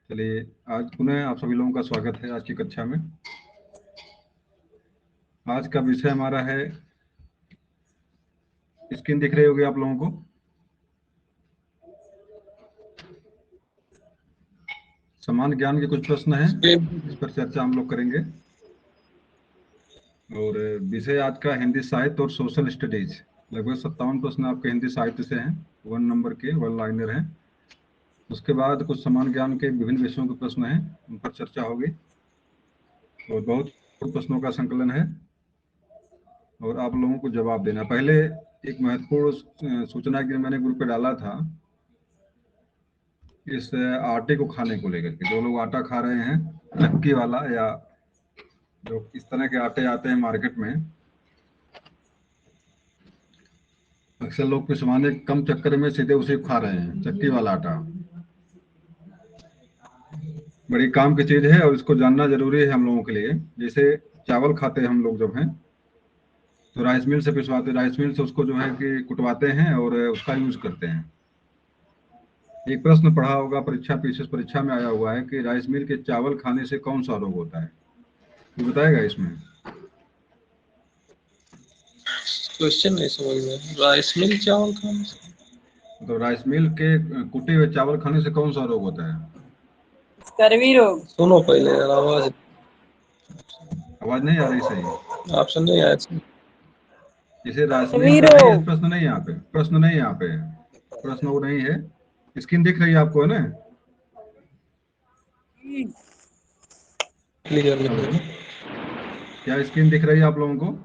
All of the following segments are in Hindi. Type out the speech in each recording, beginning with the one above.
चलिए, आज पुनः आप सभी लोगों का स्वागत है आज की कक्षा में। आज का विषय हमारा है, स्क्रीन दिख रही होगी आप लोगों को। समान ज्ञान के कुछ प्रश्न हैं, इस पर चर्चा हम लोग करेंगे। और विषय आज का हिंदी साहित्य और सोशल स्टडीज। लगभग 57 प्रश्न आपके हिंदी साहित्य से हैं, 1 नंबर के, 1 लाइनर हैं। उसके बाद कुछ समान ज्ञान के विभिन्न विषयों के प्रश्न हैं, उन पर चर्चा होगी और बहुत प्रश्नों का संकलन है और आप लोगों को जवाब देना। पहले एक महत्वपूर्ण सूचना की मैंने ग्रुप पे डाला था, इस आटे को खाने को लेकर के। जो लोग आटा खा रहे हैं, चक्की वाला या जो इस तरह के आटे आते हैं मार्केट में, अक्सर लोग पिसवाने कम चक्कर में सीधे उसे खा रहे हैं, चक्की वाला आटा। बड़ी काम की चीज है और इसको जानना जरूरी है हम लोगों के लिए। जैसे चावल खाते हैं हम लोग जब हैं, तो राइस मिल से पिसवाते, राइस मिल से उसको जो है कि कुटवाते हैं और उसका यूज करते हैं। एक प्रश्न पढ़ा होगा परीक्षा, पीसीएस परीक्षा में आया हुआ है कि राइस मिल के चावल खाने से कौन सा रोग होता है, ये बताएगा इसमें? क्वेश्चन नहीं समझ में। राइस मिल चावल खाने से, तो राइस मिल के कुटे हुए चावल खाने से कौन सा रोग होता है? स्कर्वी रोग। सुनो पहले यार, आवाज नहीं आ रही सही? ऑप्शन नहीं आया। इसे राइस मिल स्कर्वी पे नहीं है, रोग। प्रश्न नहीं है यहाँ पे, प्रश्न नहीं है यहाँ पे, प्रश्न वो नहीं है। स्क्रीन दिख रही है आपको, है ना? क्लियर हेलो, नहीं। क्या स्क्रीन दिख रही है आप लोगों को?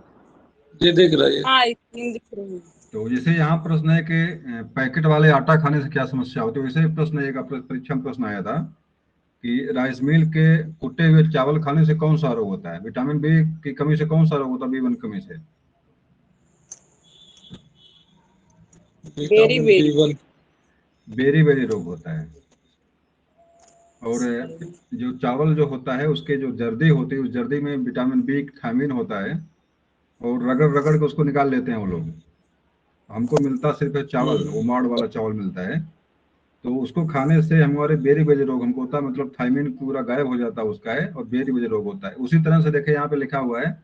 ये देख रहा है। हाँ, स्क्रीन दिख रही है। तो जैसे यहाँ प्रश्न है कि पैकेट वाले आटा खाने से क्या समस्या होती है, वैसे प्रश्न एक परीक्षा में प्रश्न आया था कि राइस मिल के कुटे हुए चावल खाने से कौन सा रोग होता है? विटामिन बी की कमी से कौन सा रोग होता है? B1 कमी से berry berry. B1। Berry berry रोग होता है। और जो चावल जो होता है, उसके जो जर्दी होती है, उस जर्दी में विटामिन बी, थायमिन होता है और रगड़ रगड़ के उसको निकाल लेते हैं वो लोग। हमको मिलता सिर्फ है चावल, उमाड़ वाला चावल मिलता है। तो उसको खाने से हमारे बेरी बेरी रोग हमको होता है, मतलब थायमिन पूरा गायब हो जाता है उसका है, और बेरी बेरी रोग होता है। उसी तरह से देखे यहाँ पे लिखा हुआ है,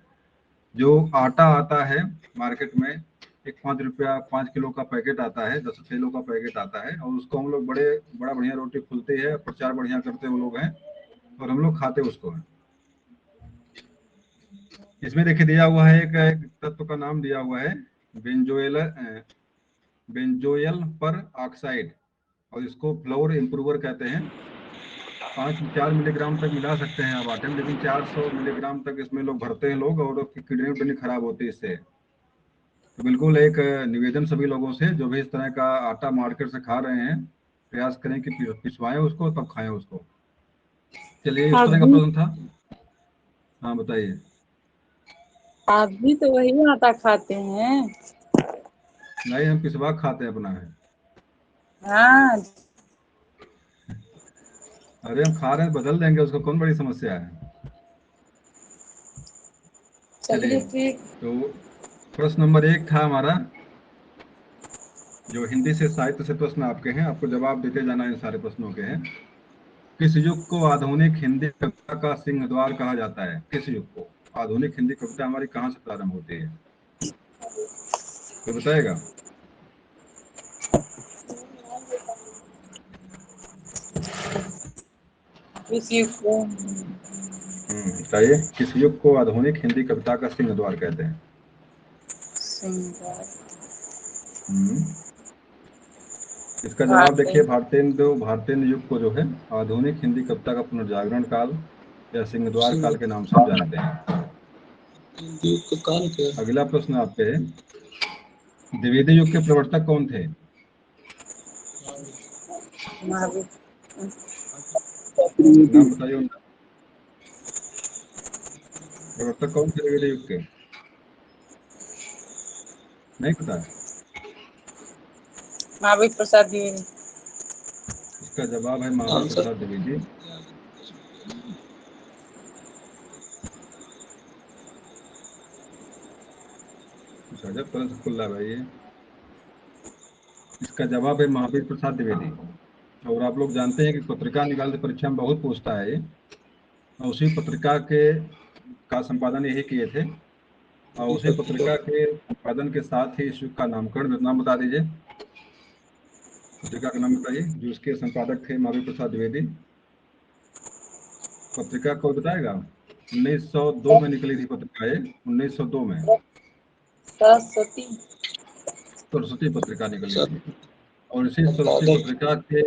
जो आटा आता है मार्केट में, एक 5 रुपया 5 किलो का पैकेट आता है, 10 किलो का पैकेट आता है, और उसको हम लोग बड़ा बढ़िया रोटी फूलते हैं, प्रचार बढ़िया करते वो लोग हैं और हम लोग खाते उसको हैं। इसमें देखिए दिया हुआ है, एक तत्व का नाम दिया हुआ है, बेंजोयल बेंजोयल पर ऑक्साइड, और इसको फ्लोर इम्प्रूवर कहते हैं। 4 मिलीग्राम तक मिला सकते हैं आप आटे में, लेकिन 400 मिलीग्राम तक इसमें लोग भरते हैं लोग, और किडनी उडनी खराब होती है इससे। तो बिल्कुल एक निवेदन सभी लोगों से, जो भी इस तरह का आटा मार्केट से खा रहे हैं, प्रयास करें कि पिसवाएं उसको तब खाएं उसको। चलिए, इस आप तरह का भी प्रश्न था। हाँ, बताइए। आप भी तो वही आटा खाते हैं। नहीं, हम पिसवा खाते हैं अपना है। हाँ, अरे हम खा रहे हैं, बदल देंगे उसको, कौन बड़ी समस्या है। चलिए, चलिए ठीक। तो प्रश्न नंबर 1 था हमारा, जो हिंदी से साहित्य से प्रश्न आपके हैं, आपको जवाब देते जाना इन सारे प्रश्नों के हैं। किस युग को आधुनिक हिंदी कविता का सिंहद्वार कहा जाता है? किस युग को? आधुनिक हिंदी कविता हमारी कहाँ से प्रारंभ होती है, तो बताएगा? इस युग को बताइए, किस युग को आधुनिक हिंदी कविता का सिंहद्वार कहते हैं? सिंगार हम्म इसका जवाब देखिए, भारतेंदु। भारतेंदु युग को जो है आधुनिक हिंदी कविता का पुनर्जागरण काल या सिंहद्वार काल के नाम से हम जानते हैं। युग का काल क्या है? अगला प्रश्न आपके है, द्विवेदी युग के प्रवर्तक कौन थे? महावीर। नाम बताइए उनका। प्रवर्तक कौन थे द्विवेदी युग के? नहीं पता? महावीर प्रसाद द्विवेदी। इसका जवाब है महावीर आंसर प्रसाद द्विवेदी। गजब तरह से खुल रहा है भाई ये। इसका जवाब है महावीर प्रसाद द्विवेदी। और आप लोग जानते हैं कि पत्रिका निकालते परीक्षा में बहुत पूछता है ये, और उसी पत्रिका का संपादन यही किए थे, और उसी पत्रिका के संपादन के साथ ही इस युग का नामकरण, नाम बता दीजिए, पत्रिका का नाम बताइए जो इसके संपादक थे महावीर प्रसाद द्विवेदी। पत्रिका को बताएगा? 1902 में निकली थी पत्रिका ये, 1902 में सरस्वती। सरस्वती पत्रिका निकली थी। और इसी सरस्वती पत्रिका के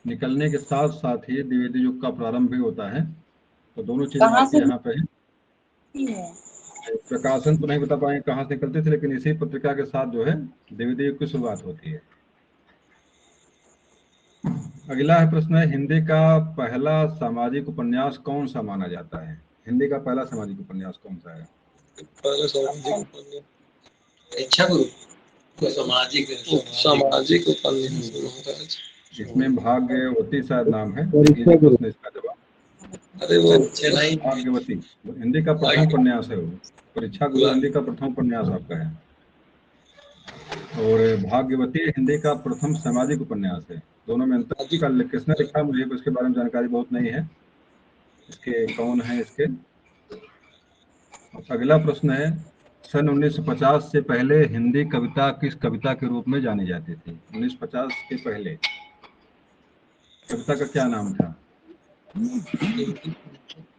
निकलने के साथ साथ ही द्विवेदी युग का प्रारंभ भी होता है। तो दोनों चीजें कहाँ आपके से यहाँ पे है। है? प्रकाशन तो नहीं बता पाएंगे कहाँ से निकलते थे, लेकिन इसी पत्रिका के साथ जो है द्विवेदी युग की शुरुआत होती है। अगला है प्रश्न है, हिंदी का पहला सामाजिक उपन्यास कौन सा माना जाता है? हिंदी का पहला सामाजिक उपन्यास कौन सा है? पहले सामाजिक उपन्यास, इच्छा गुरु सामाजिक सामाजिक उपन्यास। इसमें भाग्यवती शायद नाम है, देख लीजिए प्रश्न इसका जवाब। अरे वो चेन्नई भाग्यवती हिंदी का प्रथम उपन्यास है वो। परीक्षा गुरु हिंदी का प्रथम उपन्यास आपका है, और भाग्यवती हिंदी का प्रथम सामाजिक उपन्यास है। दोनों में अंतर किसने लिखा, मुझे इसके बारे में जानकारी बहुत नहीं है, इसके कौन है इसके। अगला प्रश्न है, सन 1950 से पहले हिंदी कविता किस कविता के रूप में जानी जाती थी? 1950 के पहले कविता का क्या नाम था?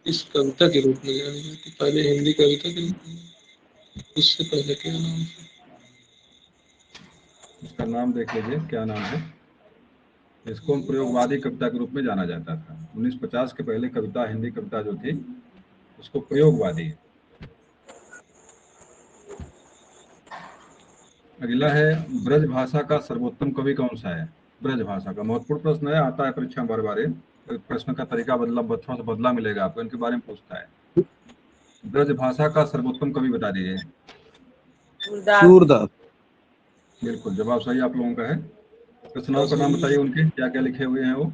इस कविता के रूप में जानी जाती, पहले हिंदी कविता के रूप में, उससे पहले क्या नाम था? उसका नाम देख लीजिए क्या नाम है। इसको प्रयोगवादी कविता के रूप में जाना जाता था। 1950 के पहले कविता, हिंदी कविता जो थी उसको प्रयोगवादी। अगला है, ब्रज भाषा का सर्वोत्तम कवि कौन सा है? ब्रज भाषा का महत्वपूर्ण प्रश्न है, आता है परीक्षा बार बार। प्रश्न का तरीका थोड़ा सा बदला मिलेगा आपको, इनके बारे में पूछता है। ब्रज भाषा का सर्वोत्तम कवि बता दीजिए। सूरदास। बिल्कुल, जवाब सही आप लोगों का है। रचनाओं का नाम बताइए, उनके क्या क्या लिखे हुए हैं वो?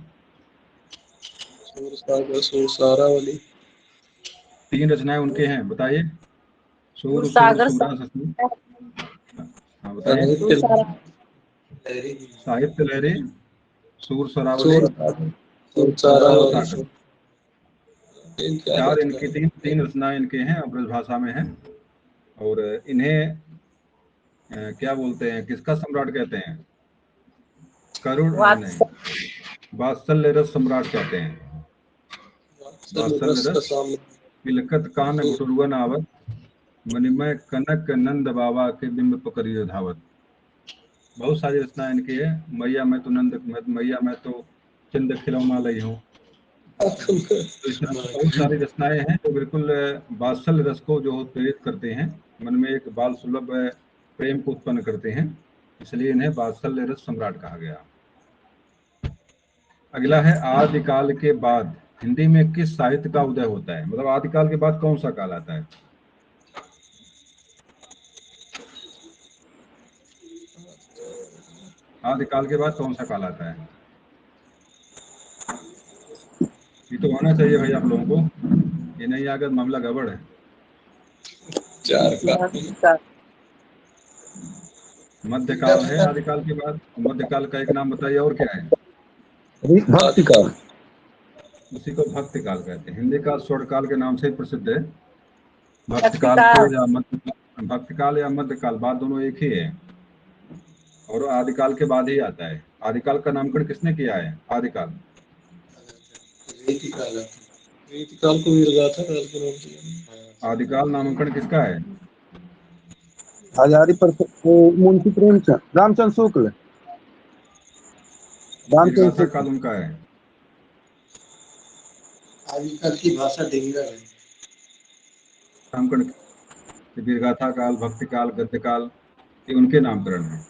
सूरसारावली। 3 रचनाएं उनके हैं, बताइए। सूर, सूर, सागर। सूरा, ससुर। हाँ बताइए। साहित्य लहरी, सूर सरावली, सागर। 4 इनकी, तीन रचनाएं इनके हैं, ब्रज भाषा में हैं। और इन्हें क्या बोलते हैं, किसका सम्राट कहते हैं? करुण नहीं, वात्सल्य रस सम्राट कहते हैं। वात्सल्य रस पिलकत कान गुटुरवन आवत, मणिमय कनक नंद बाबा के बिंब पकड़िए धावत। बहुत सारी रचनाएं इनकी है। मैया मैं तो मैया मैं तो चंद खिलौना लई हूँ। तो इस तरह की बहुत सारी रचनाएं हैं जो बिल्कुल वात्सल्य रस को जो प्रेरित करते हैं, मन में एक बाल सुलभ प्रेम को उत्पन्न करते हैं, इसलिए इन्हें वात्सल्य रस सम्राट कहा गया। अगला है, आदिकाल के बाद हिंदी में किस साहित्य का उदय होता है? मतलब आदिकाल के बाद कौन सा काल आता है? आदिकाल के बाद कौन सा काल आता है? ये तो आना चाहिए भाई आप लोगों को, ये नहीं आकर मामला गड़बड़ है। मध्यकाल है आदिकाल के बाद। मध्यकाल का एक नाम बताइए, और क्या है? भक्ति काल। उसी को भक्ति काल कहते हैं। हिंदी का स्वर्णकाल के नाम से प्रसिद्ध है। भक्तिकाल को या भक्तिकाल या मध्यकाल, बात दोनों एक ही है, और आदिकाल के बाद ही आता है। आदिकाल का नामकरण किसने किया है? आदिकाल रीतिकाल को वीरगाथा काल के नाम से। आदिकाल नामकरण किसका है? हजारी पर मुंशी प्रेमचंद, रामचंद्र शुक्ल। वीरगाथा काल उनका है। आदिकाल की भाषा डिंगर है। नामकरण वीरगाथा काल, भक्ति काल, गद्य काल, ये उनके नामकरण है।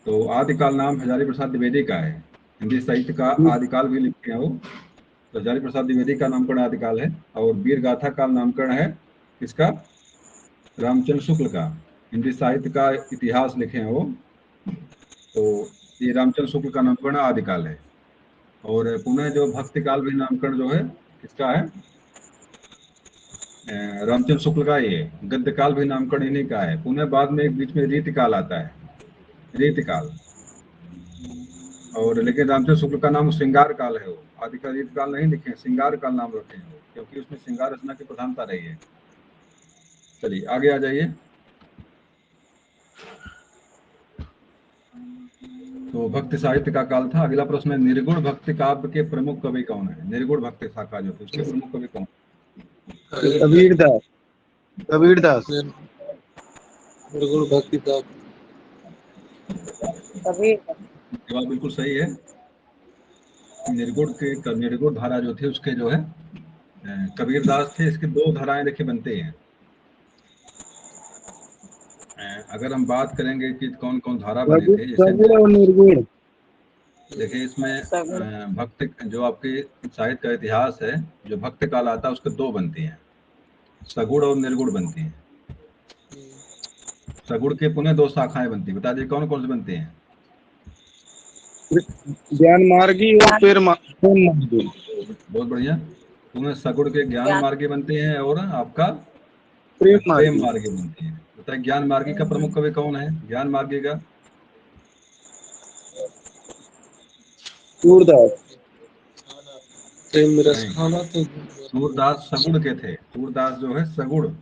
तो आदिकाल नाम हजारी प्रसाद द्विवेदी का है। हिंदी साहित्य का आदिकाल भी लिखते हैं वो। तो हजारी प्रसाद द्विवेदी का नामकरण आदिकाल है, और वीरगाथा काल नामकरण है किसका? रामचंद्र शुक्ल का। हिंदी साहित्य का इतिहास लिखे हैं वो, तो ये रामचंद्र शुक्ल का नामकरण आदिकाल है। और पुनः जो भक्ति काल भी नामकरण जो है किसका है? रामचंद्र शुक्ल का ही है। गद्य काल भी नामकरण इन्हीं का है। पुनः बाद में एक बीच में रीतिकाल आता है, रीतिकाल। और लेकिन रामचंद्र शुक्ल का नाम श्रृंगार काल है, वो आदिकाल काल नहीं लिखे, श्रृंगार काल नाम रखे हैं वो, क्योंकि उसमें श्रृंगार रचना की प्रधानता रही है। चलिए आगे आ जाइए। तो भक्ति साहित्य का काल था। अगला प्रश्न है, निर्गुण भक्ति काव्य के प्रमुख कवि कौन है? निर्गुण भक्ति शाखा जो थी उसके प्रमुख कवि कौन? कबीरदास। कबीरदास। निर्गुण भक्ति का कबीर। जवाब बिल्कुल सही है। निर्गुण धारा जो थी उसके जो है कबीरदास थे। इसकी दो धाराएं देखिए बनती हैं। अगर हम बात करेंगे कि कौन कौन धारा बने थे, जैसे सगुण और निर्गुण। देखिए इसमें सगुण। भक्त जो आपके साहित्य का इतिहास है, जो भक्त काल आता है उसके दो बनती हैं, सगुण और निर्गुण बनती हैं। सगुण के पुनः दो शाखाएं बनती हैं, बता दिए कौन कौन सी बनती हैं? ज्ञान मार्गी और प्रेम मार्गी। बहुत बढ़िया। पुनः सगुण के ज्ञान मार्गी बनते हैं और आपका प्रेम प्रेम मार्गी। मार्गी बनती है। बताइए ज्ञान मार्गी का प्रमुख कवि कौन है? ज्ञान मार्गी का सूरदास। प्रेम में रस नहीं, खाना तो सूरदास सगुण के थे। सूरदास जो है सगुण,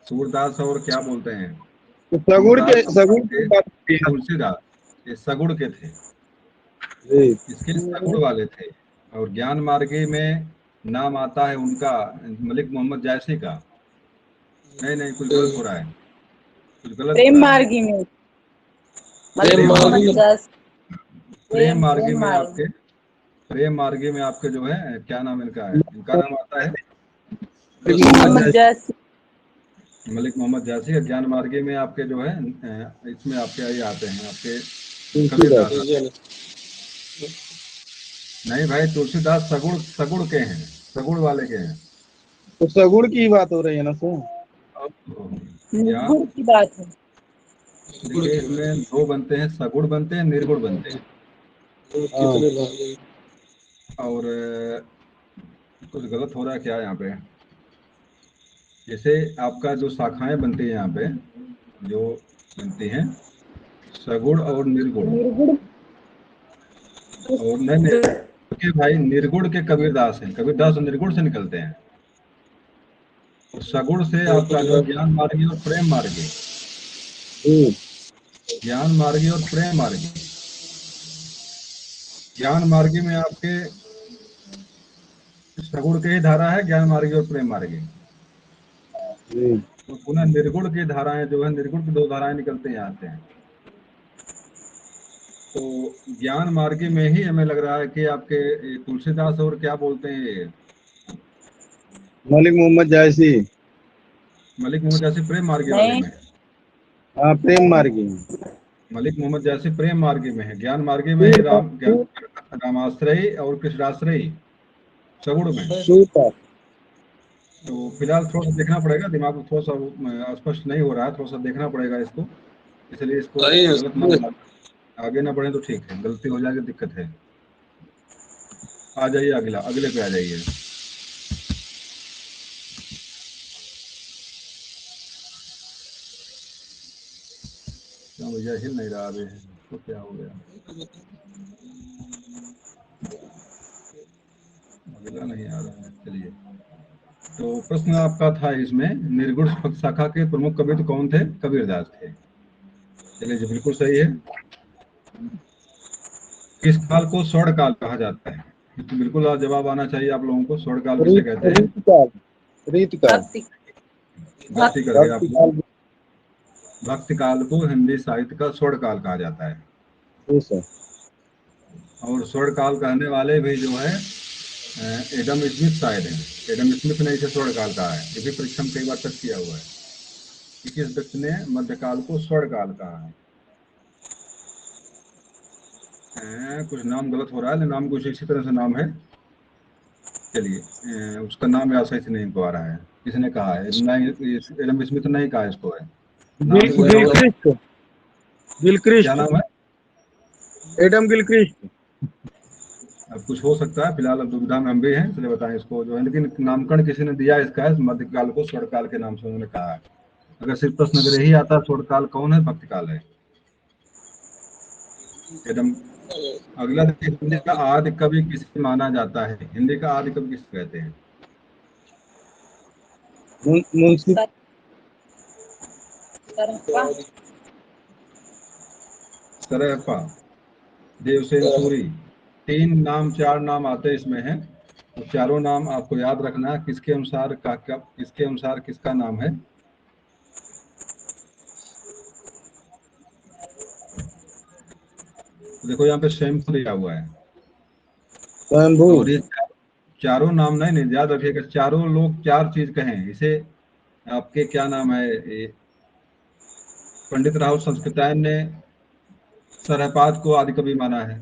सूरदास और क्या बोलते हैं, तो सगुण की बात की है। तुलसीदास, ये सगुण के थे, जी। इसके सगुण वाले थे। और ज्ञान मार्गी में नाम आता है उनका मलिक मोहम्मद जायसी का। नहीं नहीं, कुछ गलत हो रहा है, कुछ गलत हो प्रेम रहा है। मार्गी में प्रेम मार्गी प्रेम मार्गी में आपके, प्रेम मार्गी में आपके जो है क्या नाम इनका है, इनका नाम आता है मोहम्मद जैसी। मलिक मोहम्मद जायसी। ज्ञान मार्गी में आपके जो है इसमें आपके ये आते हैं आपके कबीरदास आते हैं। नहीं भाई, तुलसीदास सगुण सगुण के हैं, सगुण वाले के हैं। तो सगुण की बात हो रही है ना सर। निर्गुण की बात है। देखिए इसमें दो बनते हैं, सगुण बनते हैं, निर्गुण बनते हैं। कितने भाग हैं? और कुछ गलत हो रहा है क्या यहाँ पे? जैसे आपका जो शाखाएं बनती है यहाँ पे, जो बनती हैं सगुण और निर्गुण। निर्गुण और नहीं के भाई निर्गुण के कबीरदास हैं, कबीरदास तो निर्गुण से निकलते हैं। और सगुण से आपका जो ज्ञान मार्गी और प्रेम मार्गी, ज्ञान मार्गी और प्रेम मार्गी। ज्ञान मार्गी में आपके सगुण के ही धारा है, ज्ञान मार्गी और प्रेम मार्गी। तो पुनः निर्गुण की धाराएं जो है, निर्गुण की दो धाराएं निकलते यहाँ से हैं। तो ज्ञान मार्गी में ही हमें लग रहा है कि आपके तुलसीदास और क्या बोलते हैं ये मलिक मोहम्मद जायसी। मलिक मोहम्मद जायसी प्रेम मार्गी वाले में है। हाँ, प्रेम मार्गी। मलिक मोहम्मद जायसी प्रेम मार्गी में है। ज्ञान मार्गी में ही रामाश्रयी और कृष्णाश्रयी सगुण में। तो फिलहाल थोड़ा सा देखना पड़ेगा, दिमाग में थोड़ा सा स्पष्ट नहीं हो रहा है, थोड़ा सा देखना पड़ेगा इसको, इसलिए इसको गलत ना आगे ना बढ़े तो ठीक है, गलती हो जाएगी दिक्कत है। आ जाइए अगला, अगले पे आ जाइए। क्या भैया हिल नहीं रहा अभी, तो क्या हो गया? अगला नहीं आ रहा है। चलिए, तो प्रश्न आपका था इसमें, निर्गुण शाखा के प्रमुख कवि तो कौन थे? कबीरदास थे। चलिए जी, बिल्कुल सही है। किस काल को स्वर्ण काल कहा जाता है? तो बिल्कुल जवाब आना चाहिए आप लोगों को। स्वर्ण काल किसे कहते हैं? गलती कर गए आप लोग। भक्ति काल को हिंदी साहित्य का स्वर्ण काल कहा जाता है। और स्वर्ण काल कहने वाले भी जो है एडम स्मिथ शायद है। एडम स्मिथ ने इसे स्वर्ण काल कहा है, ये भी परीक्षा में कई बार टच किया हुआ है कि किस व्यक्ति ने मध्यकाल को स्वर्ण काल कहा है। कुछ नाम गलत हो रहा है, नाम कुछ इसी तरह से नाम है। चलिए, उसका नाम याद सही से नहीं आ रहा है, किसने कहा है? एडम स्मिथ ने ही कहा इसको है। गिलक्रिस्ट। क्या नाम है? Adam Gilchrist. अब कुछ हो सकता है, फिलहाल अब दुविधा में हम भी हैं, इसलिए बताएं इसको जो है, लेकिन नामकरण किसी ने दिया इसका है, मध्यकाल को स्वर्ण काल के नाम से उन्होंने कहा है। अगर सिर्फ प्रश्न अगर यही आता है स्वर्ण काल कौन है, भक्ति काल है। एडम अगला देखिए, हिंदी का आदि कवि किसे माना जाता है? हिंदी का आदि कवि किसे कहते हैं? मुंशी सरपा सरहपा, देवसेन सूरी। तीन नाम, चार नाम आते इसमें हैं, तो चारों नाम आपको याद रखना है, किसके अनुसार किसके अनुसार किसका नाम है। देखो यहाँ पे स्वयंभू दिया हुआ है, स्वयंभू। और ये चारों नाम नहीं याद रखिएगा, चारों लोग चार चीज कहें इसे। आपके क्या नाम है ये, पंडित राहुल संस्कृतायन ने सरहपाद को आदि कवि माना है।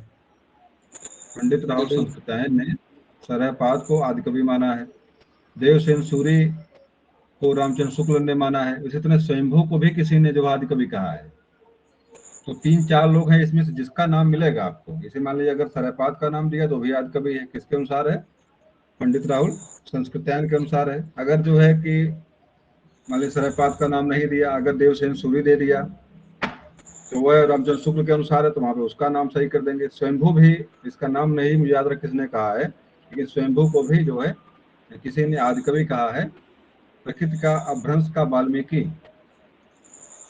पंडित राहुल संस्कृतायन ने सरहपाद को आदि कवि माना है। देवसेन सूरी को रामचंद्र शुक्ल ने माना है। इसी तरह स्वयंभू को भी किसी ने जो आदि कवि कहा है। तो तीन चार लोग हैं इसमें से जिसका नाम मिलेगा आपको, जैसे मान लीजिए अगर सरहपाद का नाम दिया तो भी आदि कवि है, किसके अनुसार है? पंडित राहुल संस्कृतायन के अनुसार है। अगर जो है कि मान लीजिए सरहपाद का नाम नहीं दिया, अगर देवसेन सूरी दे दिया तो वह रामचंद्र शुक्ल के अनुसार है, तो वहां पे उसका नाम सही कर देंगे। स्वयंभू भी, इसका नाम नहीं मुझे याद रख किसने कहा है, लेकिन स्वयंभू को भी जो है किसी ने आदिकवि कहा है। प्रकृति का अपभ्रंश का वाल्मीकि,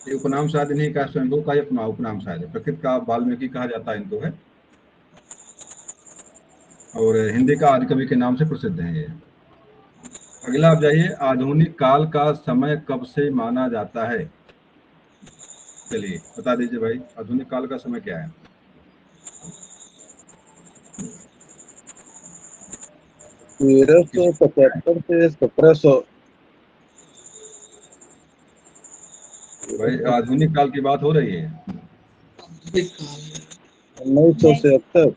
ये उपनाम शायद नहीं कहा, स्वयंभू का ये उपनाम शायद है। प्रकृति का वाल्मीकि कहा जाता है इनको है, और हिंदी का आदिकवि के नाम से प्रसिद्ध है ये। अगला आप जाइए, आधुनिक काल का समय कब से माना जाता है? चलिए बता दीजिए भाई, आधुनिक काल का समय क्या है? 1375 से 1700। भाई आधुनिक काल की बात हो रही है। 1900 से अब तक।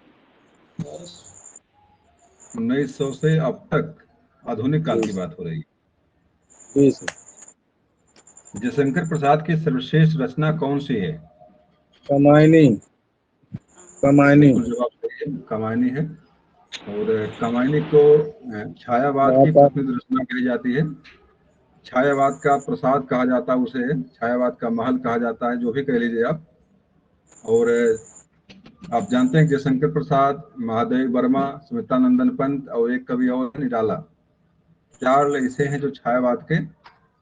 1900 से अब तक आधुनिक काल की बात हो रही है। जी सर। जयशंकर प्रसाद की सर्वश्रेष्ठ रचना कौन सी है? कमायनी। कमायनी। बिल्कुल जवाब सही है, कमायनी है। और कमायनी को छायावाद की महाकाव्य। प्रसिद्ध रचना कही जाती है। छायावाद का प्रसाद कहा जाता है उसे, छायावाद का महल कहा जाता है, जो भी कह लीजिए आप। और आप जानते हैं जयशंकर प्रसाद, महादेव वर्मा, स्मितानंदन पंत और एक कवि और निराला, चार ऐसे हैं जो छायावाद के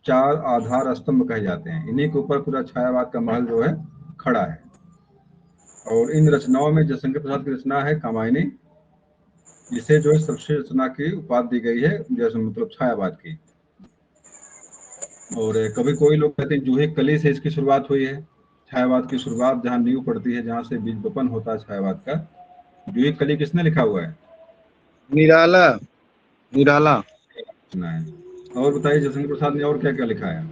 चार आधार स्तंभ कहे जाते हैं। इन्हीं के ऊपर पूरा छायावाद का महल जो है खड़ा है। और इन रचनाओं में जयशंकर प्रसाद की रचना है कामायनी, जिसे जो है सर्वश्रेष्ठ रचना की उपाधि दी गई है, जैसे मतलब छायावाद की। और कभी कोई लोग कहते हैं जूही कली से इसकी शुरुआत हुई है। छायावाद की शुरुआत जहाँ नींव पड़ती है, जहाँ से बीज बपन होता है छायावाद का, जूही कली किसने लिखा हुआ है? निराला। निराला। सुना है। और बताइए जयशंकर प्रसाद ने और क्या क्या लिखा है?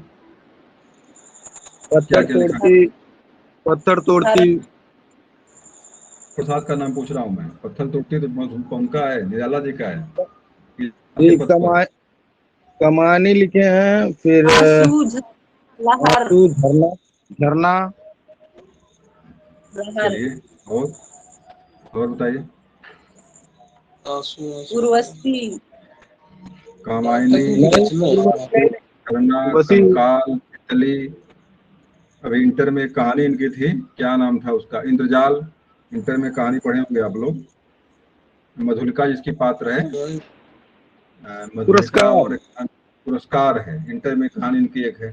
क्या पत्थर क्या लिखा है? तोड़ती। पत्थर तोड़ती। प्रसाद का नाम पूछ रहा हूँ मैं। पत्थर तोड़ती तो उनका है, निराला जी का है। जी आपके पथ पर कमानी लिखे हैं। फिर आंसू लहर आंसू, झरना। झरना। लहर चलिए, और बताइए। आंसू आंसू उर्वशी कामायनी, नाटक की नहीं, रचना है। करना, उर्वशी। कंकाल, तितली। अभी इंटर में कहानी इनकी थी, क्या नाम था उसका? इंद्रजाल। इंटर में कहानी पढ़े होंगे आप लोग। मधुलिका जिसकी पात्र है, मधुलिका। पुरस्कार। और पुरस्कार है, इंटर में कहानी इनकी एक है।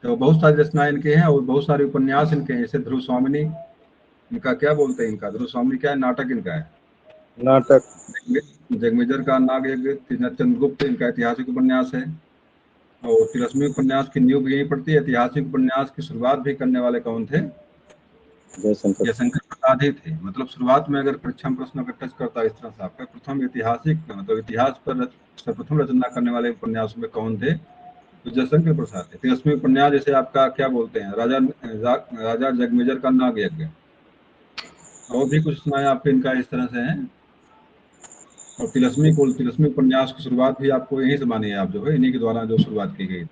तो बहुत सारी रचनाएं इनकी हैं, और बहुत सारे उपन्यास इनके हैं, जैसे ध्रुव स्वामिनी। इनका क्या बोलते हैं, इनका ध्रुव स्वामिनी क्या है, नाटक इनका है। नाटक। जगमेजर का नाग यज्ञ, चंद्रगुप्त इनका ऐतिहासिक उपन्यास है। और तिलस्मी उपन्यास की नींव भी यहीं पड़ती है। ऐतिहासिक उपन्यास की शुरुआत भी करने वाले कौन थे? जयशंकर। जयशंकर प्रसाद ही थे। मतलब शुरुआत में अगर परीक्षा में प्रश्न अगर टच करता है इस तरह से आपका, प्रथम ऐतिहासिक मतलब इतिहास पर सर्वप्रथम रचना करने वाले उपन्यास में कौन थे? तो जयशंकर प्रसाद थे। तिलस्मी उपन्यास जैसे आपका क्या बोलते हैं, राजा जगमेजर का नाग यज्ञ, और भी कुछ सुनाए आपके इनका इस तरह से है। और तिलस्मी उपन्यास की शुरुआत भी आपको यहीं से मानी है, आप जो है इन्हीं के द्वारा जो शुरुआत की गई।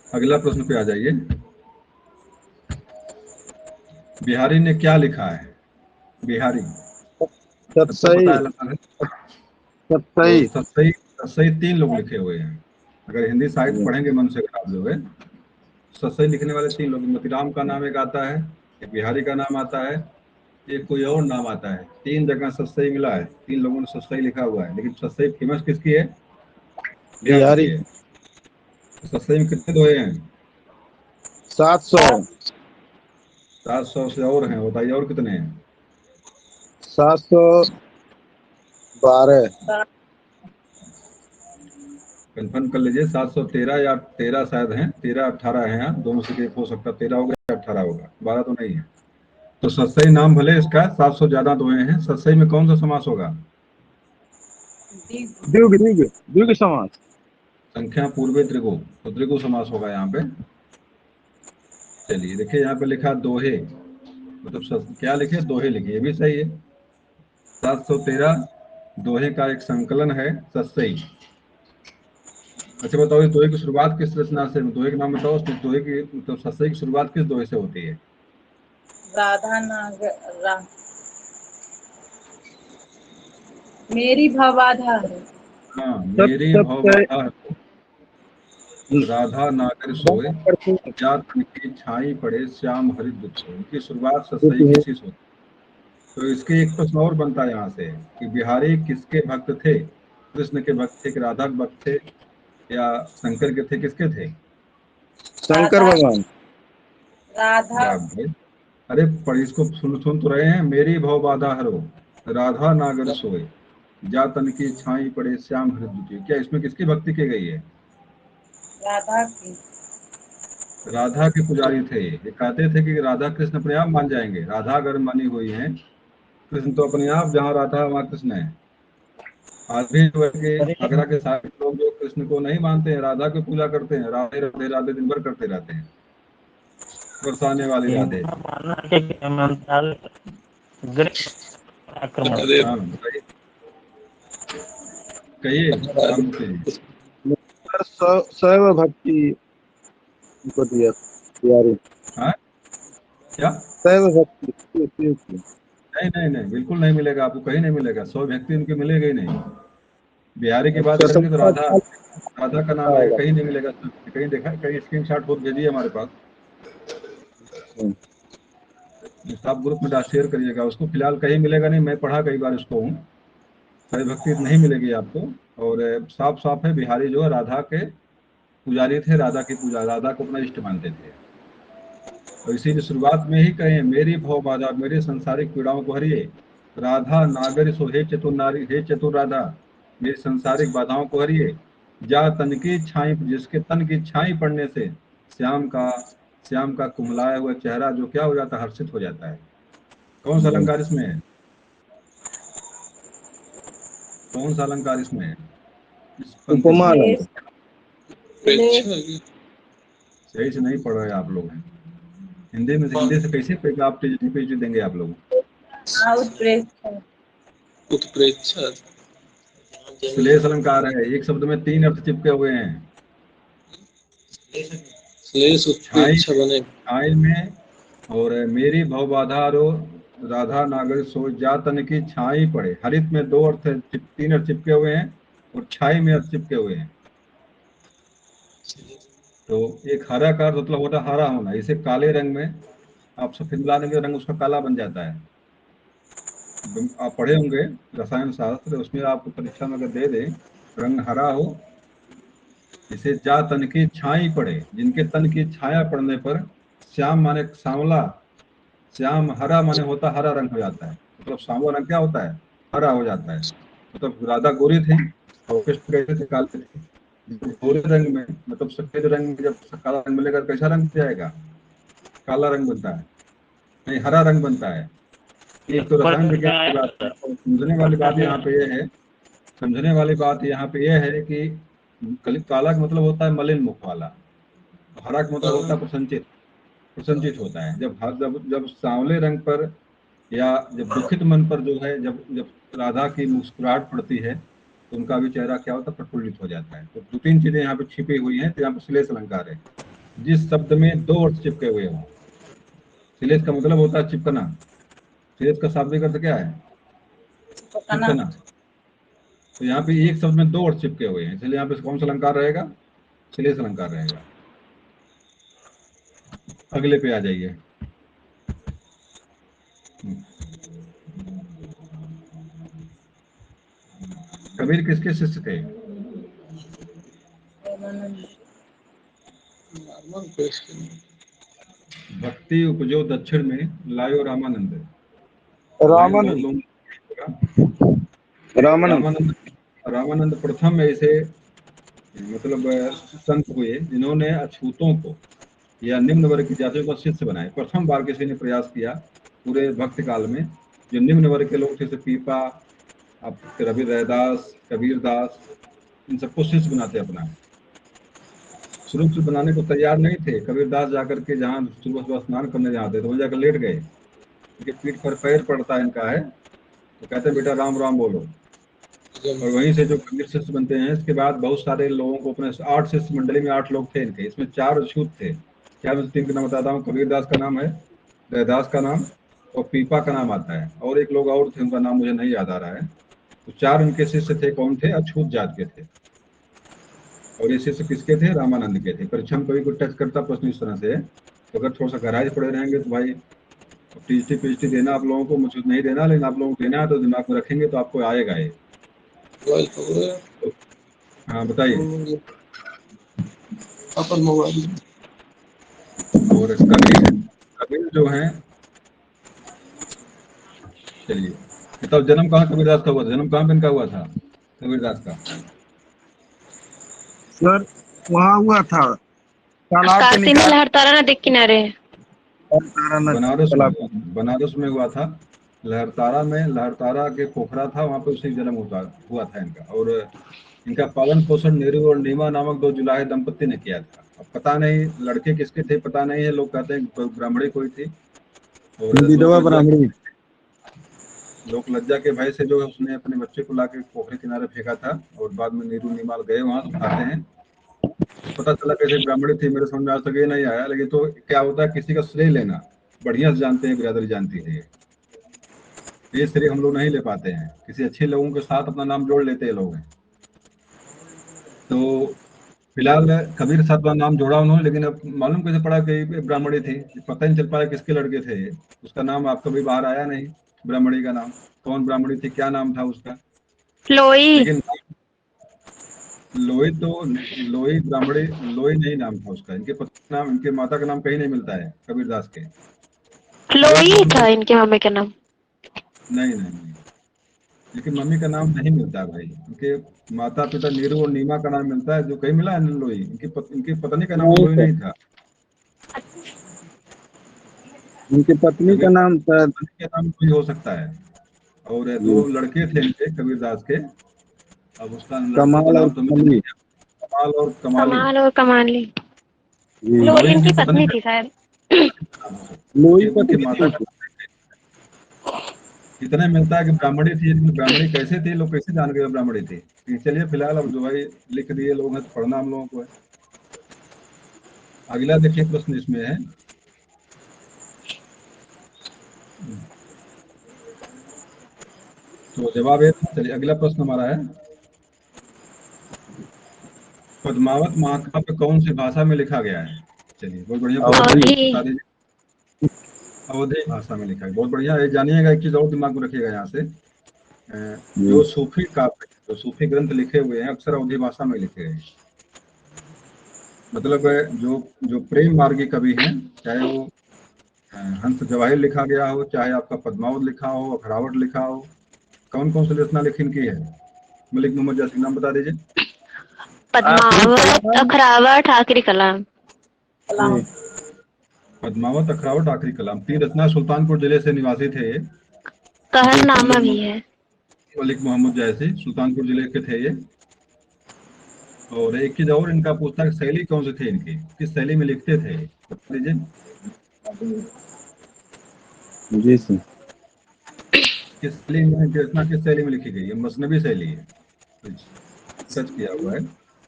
अगला प्रश्न पे आ जाइए। बिहारी ने क्या लिखा है? बिहारी सबको सतसई। पता है लगता है। तो सतसई। सतसई, सतसई तीन लोग लिखे हुए हैं। अगर हिंदी साहित्य पढ़ेंगे मन से, अगर आप जो है सत्सई लिखने वाले 3 लोग, मोतीराम का नाम एक आता है, एक बिहारी का नाम आता है, एक कोई और नाम आता है। 3 जगह सत्सई मिला है, 3 लोगों ने सत्सई लिखा हुआ है, लेकिन सत्सई फेमस किसकी है? बिहार की बिहारी है। तो सत्सई में कितने दोहे हैं? 700 700 से और हैं, बताइए और कितने हैं? 712 कंफर्म कर लीजिए, 713 या 13 शायद हैं, 13 18 हैं, यहाँ दोनों से एक हो सकता है, 13 होगा या 18 होगा, 12 तो नहीं है। तो सत्सई नाम भले इसका 700 ज्यादा दोहे हैं। सत्सई में कौन सा समास होगा? द्विगु द्विगु द्विगु समास। संख्या पूर्वे त्रिगु, तो त्रिगु समास होगा यहाँ पे। चलिए देखिए, यहाँ पे लिखा दोहे, मतलब क्या लिखे? दोहे लिखे, ये भी सही है। 713 दोहे का एक संकलन है सत्सई। अच्छा बताओ, इस दोहे की शुरुआत किस रचना से? दोहे का नाम बताओ, उस दोहे की मतलब सत्सई की शुरुआत किस दोहे से होती है? राधा नागर मेरी भवाधा है। हाँ, मेरी भवबाधा राधा नागर सोए, क्या तन की छाई पड़े श्याम हरि दुख सोए। इनकी शुरुआत सत्सई की इसी से होती है। तो इसके एक प्रश्न और बनता है यहाँ से कि बिहारी किसके भक्त थे? कृष्ण के भक्त थे कि राधा के भक्त थे या शंकर के थे, किसके थे? शंकर भगवान। राधा वाह भाई, अरे पर इसको सुन तो रहे हैं। मेरी भव बाधा हरो, राधा नागर सोए, जा तन की छाई पड़े श्याम हरि दुख। क्या इसमें किसकी भक्ति की गई है? राधा की। राधा के पुजारी थे ये कहते थे कि राधा कृष्ण अपने आप मान जाएंगे। राधा अगर मानी हुई है, कृष्ण तो अपने आप, जहाँ राधा वहाँ कृष्ण है। आज भी जो है कि आगरा के सारे लोग जो कृष्ण को नहीं मानते हैं, राधा की पूजा करते हैं, राधे राधे राधे दिन भर करते रहते हैं, बरसाने वाली राधे। अरे हाँ बताइए, कहिए राममूर्ति जी। शैव भक्ति को दिया बिहारी। हाँ क्या? शैव भक्ति शिव की। नहीं नहीं नहीं, बिल्कुल नहीं मिलेगा आपको, कहीं नहीं मिलेगा। 100 व्यक्ति उनके मिलेगा ही नहीं। बिहारी की बात अच्छा करेंगे तो तो राधा, राधा का नाम आएगा, कहीं नहीं मिलेगा। कहीं देखा, कहीं स्क्रीनशॉट खुद भेजिए हमारे पास, आप ग्रुप में शेयर करिएगा उसको। फिलहाल कहीं मिलेगा नहीं, मैं पढ़ा कई बार इसको हूँ, सारी भक्ति नहीं मिलेगी आपको। और साफ साफ है, बिहारी जो है राधा के पुजारी थे, राधा की पूजा, राधा को अपना इष्ट मानते थे। और इसीलिए शुरुआत में ही कहे, मेरी भव बाधा, मेरे संसारिक पीड़ाओं को हरिए, राधा नागर सो, हे चतुर नारी, हे चतुर राधा, मेरी संसारिक बाधाओं को हरिए, जा तन की छाई, जिसके तन की छाई पड़ने से श्याम का कुमलाया हुआ चेहरा जो क्या हो जाता है? हर्षित हो जाता है। कौन सा अलंकार इसमें है? कौन सा अलंकार इसमें है इस पंक्ति उपमा में? अलंकार। प्रेक्षा सही से नहीं पढ़ रहे आप लोग। हिंदी में, हिंदी से कैसे आप पीएचडी देंगे आप लोग? उत्प्रेक्षा श्लेष अलंकार है, एक शब्द में 3 अर्थ चिपके हुए हैं। श्लेष छाई उत्प्रेक्षा बने। छाई में, और मेरी भव बाधा रो, राधा नागर सो, जा तन की छाई पड़े। हरित में 2 अर्थ 3 अर्थ चिपके हुए हैं, और छाई में अर्थ चिपके हुए हैं। तो एक हरा का अर्थ मतलब होता है हरा होना। इसे काले रंग में आप सफेद मिला देंगे, रंग उसका काला बन जाता है। आप पढ़े होंगे रसायन शास्त्र, उसमें आपको परीक्षा में अगर दे दें, रंग हरा हो, इसे जा तन की छाई पड़े, जिनके तन की छाया पड़ने पर, श्याम माने सांवला, श्याम हरा माने होता हरा रंग हो जाता है। मतलब सांवला रंग क्या होता है? हरा हो जाता है। मतलब राधा गोरी थी और कृष्ण कैसे थे? काले थे। गोरे रंग में, मतलब सफेद रंग में जब काला रंग मिलेगा तो कैसा रंग जाएगा? काला रंग बनता है, नहीं हरा रंग बनता है। एक तो रसायन विज्ञान की बात है। और समझने वाली बात यहाँ पे ये है, समझने वाली बात यहाँ पे यह है कि काला का मतलब होता है मलिन मुख वाला, हरा का मतलब होता है प्रसन्नचित, प्रसन्नचित होता है। जब जब जब सांवले रंग पर या जब दुखित मन पर जो है, जब जब राधा की मुस्कुराहट पड़ती है, तो उनका भी चेहरा क्या होता है? प्रफुल्लित हो जाता है। तो 2-3 चीजें यहाँ पे छिपी हुई हैं। तो यहाँ पे श्लेष अलंकार है, जिस शब्द में 2 अर्थ चिपके हुए हों। श्लेष का मतलब होता है चिपकना। श्लेष का शाब्दिक अर्थ क्या है? चिपकना। तो यहाँ पे एक शब्द में 2 अर्थ चिपके हुए हैं, इसलिए यहाँ पे कौन सा अलंकार रहेगा? श्लेष अलंकार रहेगा। अगले पे आ जाइए। कबीर किसके शिष्य थे? Normal question. भक्ति उपजो दक्षिण में लायो रामानंद। लाइन बहुत रामानंद। लॉन्ग। रामानंद। रामानंद प्रथम ऐसे मतलब संत हुए जिन्होंने अछूतों को या निम्न वर्ग की जातियों को शिष्य बनाए। प्रथम बार किसी ने प्रयास किया पूरे भक्त काल में। जो निम्न वर्ग के लोग थे, जैसे पीपा, अब रवि रैदास, कबीर दास, इन सबको शिष्य बनाते अपना। शुरू से बनाने को तैयार नहीं थे। कबीर दास जाकर के जहाँ सुबह सुबह स्नान करने जाते थे वहीं जाकर लेट गए। उनके पीठ पर पैर पड़ता है इनका है, तो कहते हैं बेटा राम राम बोलो। और वहीं से जो कबीर शिष्य बनते हैं। इसके बाद बहुत सारे लोगों को अपने 8 शिष्य मंडली में 8 लोग थे इनके, इसमें 4 अछूत थे। क्या मैं 3 का नाम बताता हूँ। कबीर दास का नाम है, रैदास का नाम और पीपा का नाम आता है, और एक लोग और थे उनका नाम मुझे नहीं याद आ रहा है। तो 4 उनके शिष्य थे। कौन थे? अछूत जात के थे। और ये शिष्य किसके थे? रामानंद के थे। परीक्षा में कभी कोई टच करता प्रश्न इस तरह से, तो अगर थोड़ा सा गहराई से पड़े रहेंगे तो भाई टीजीटी पीएचडी देना आप लोगों को, मुझे नहीं देना, लेकिन आप लोगों को देना है तो दिमाग में रखेंगे तो आपको आएगा ये। मोबाइल पकड़ो। हाँ बताइए। अपन मोबाइल। और कबीर, कबीर जो है, चलिए बताओ जन्म कहाँ कबीरदास का हुआ था? जन्म कहाँ पे इनका हुआ था कबीरदास का? सर वहाँ हुआ था तालाब के काशी में लहरतारा नदी के किनारे। बनारस तालाब। में, बनारस में हुआ था। लहरतारा में, लहरतारा के पोखरा था, वहाँ पे उसी जन्म हुआ था इनका। और इनका पालन पोषण नेहरू और नीमा नामक 2 जुलाहे दंपत्ति ने किया था। अब पता नहीं लड़के किसके थे, पता नहीं है। लोग कहते हैं ब्राह्मणी कोई थी, और विधवा ब्राह्मणी। लोक लज्जा के भय से जो है उसने अपने बच्चे को लाके पोखरे किनारे फेंका था। और बाद में नीरू नीमाल गए वहां, आते हैं पता चला कैसे ब्राह्मणी थी, मेरे समझ में आज तक ये नहीं आया। लेकिन तो क्या होता है, किसी का श्रेय लेना बढ़िया से जानते हैं, बिरादरी जानती है। ये श्रेय हम लोग नहीं ले पाते हैं। किसी अच्छे लोगों के साथ अपना नाम जोड़ लेते हैं लोग। तो फिलहाल कबीर साहब का नाम जोड़ा उन्होंने, लेकिन अब मालूम कैसे पड़ा कि ब्राह्मणी थी? पता नहीं चल पाया किसके लड़के थे ये। उसका नाम आप कभी बाहर आया नहीं, ब्राह्मणी का नाम। कौन ब्राह्मणी थी, क्या नाम था उसका? लोई। लेकिन लोई तो, लोई ब्राह्मणी, लोई नहीं नाम था उसका। इनके पति का नाम, इनके माता का नाम कहीं नहीं मिलता है कबीरदास के। लोई था इनके मम्मी का नाम। नहीं नहीं नहीं, लेकिन मम्मी का नाम नहीं मिलता भाई। इनके माता पिता नीरू और नीमा का नाम मिलता है, जो कहीं मिला है लोई। इनकी पत्नी का नाम लोई नहीं था। उनकी पत्नी का नाम शायद पत्नी का नाम कोई हो सकता है। और 2 लड़के थे इनके कबीरदास के। अब उसका लड़कों का कमाल और नाम तो मुझे कमली। कमाल और कमाली। कमाल और कमाली। जी। लोई लोई इनकी इनकी पत्नी थी शायद। लोई उनके पत्नी माता थी। का इतना मिलता है कि ब्राह्मणी थी, लेकिन ब्राह्मणी कैसे थी, लोग कैसे जान गए ब्राह्मणी थी? चलिए फिलहाल अब जो भाई लिख दिए लोग हैं तो पढ़ना हम लोगों को है। अगला देखिए प्रश्न इसमें है, तो जवाब है। चलिए अगला प्रश्न हमारा है, पद्मावत महाकाव्य कौन सी भाषा में लिखा गया है? चलिए बहुत बढ़िया प्रश्न है, बता दीजिए। अवधी भाषा में लिखा है, बहुत बढ़िया। ये जानिएगा, एक चीज और दिमाग में रखिएगा यहाँ से, जो सूफी काव्य, जो सूफी ग्रंथ लिखे हुए हैं अक्सर अवधी भाषा में लिखे हैं। मतलब जो जो प्रेम मार्गी कवि हैं, चाहे वो हंस जवाहिर लिखा गया हो, चाहे आपका पद्मावत लिखा हो, अखरावट लिखा हो, कौन कौन सी रचना लिखी इनकी है? मलिक मोहम्मद जासिर, नाम बता दीजिए। पद्मावत, अखरावट, आखिरी कलाम। पद्मावत, अखरावट, आखिरी कलाम, 3 रचना। सुल्तानपुर जिले से निवासी थे ये। कहरनामा भी है। मलिक मोहम्मद जायसी सुल्तानपुर जिले के थे ये। और एक चीज और, इनका पूछता है शैली कौन सी थी इनकी, किस शैली में लिखते थे, बता दीजिए। जी सर। किस शैली में इनकी रचना, किस शैली में लिखी गई है? मसनवी शैली है, सर्च किया हुआ है।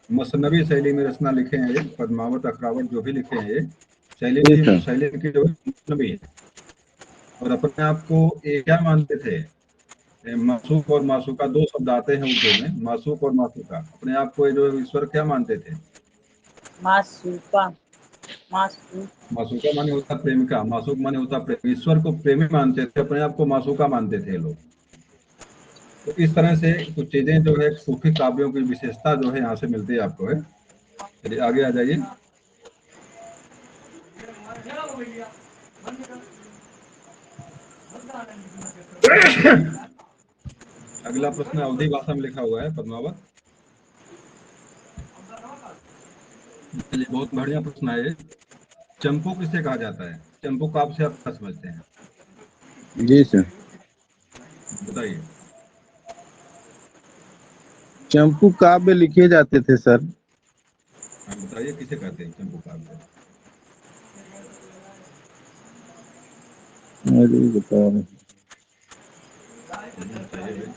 मसनवी शैली में रचना लिखे हैं ये। पद्मावत, अखरावट जो भी लिखे हैं ये शैली की जो है मसनवी है। और अपने आप को ये क्या मानते थे? मासूक और मासूका 2 शब्द आते हैं उर्दू में, मासूक और मासूका। अपने आप को ये जो ईश्वर क्या मानते थे? मासूका। मासूम। मासूका माने होता प्रेमिका, मासूक माने होता प्रेम। ईश्वर को प्रेमी मानते थे, अपने आप को मासूका मानते थे लोग। तो इस तरह से कुछ चीजें जो है सूफी काव्यों की विशेषता जो है यहाँ से मिलती है आपको है। चलिए आगे आ जाइए। अगला प्रश्न अवधी भाषा में लिखा हुआ है पद्मावत। चलिए बहुत बढ़िया प्रश्न है ये। चंपू किसे कहा जाता है? चंपू काव्य से आप क्या समझते हैं? जी सर। बताइए। चंपू काव्य लिखे जाते थे सर। हाँ बताइए किसे कहते हैं चंपू काव्य? अरे बताओ। बताइए भाई।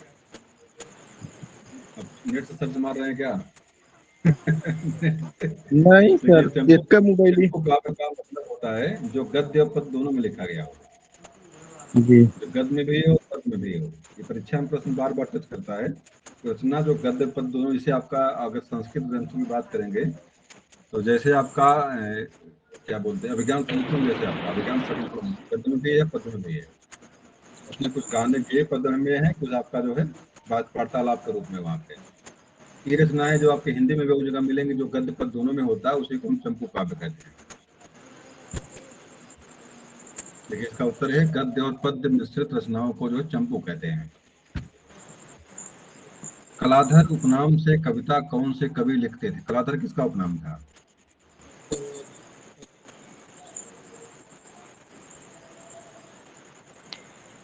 अब नेट से सर्च मार रहे हैं क्या? नहीं देखिए सर, एक का मोबाइल ही। चंपू काव्य का मतलब होता है जो गद्य और पद्य दोनों में लिखा गया हो, जी। जो गद्य में भी हो पद्य में भी हो। ये परीक्षा में प्रश्न बार बार टच करता है। रचना जो गद्य पद्य दोनों, जैसे आपका अगर संस्कृत ग्रंथों की बात करेंगे तो जैसे आपका क्या बोलते हैं अभिज्ञान शाकुंतलम, जैसे आपका अभिज्ञान शाकुंतलम गद्य में भी है पद्य में भी है। उसमें कुछ गाने के पद्य में है, कुछ आपका जो है बात वार्तालाप के रूप में वहाँ पे। ये रचनाएं जो आपके हिंदी में भी उस जगह मिलेंगी जो गद्य पद्य दोनों में होता है, उसी को हम चंपू काव्य कहते हैं। देखिए इसका उत्तर है गद्य और पद्य मिश्रित रचनाओं को जो चंपू कहते हैं। कलाधर उपनाम से कविता कौन से कवि लिखते थे? कलाधर किसका उपनाम था?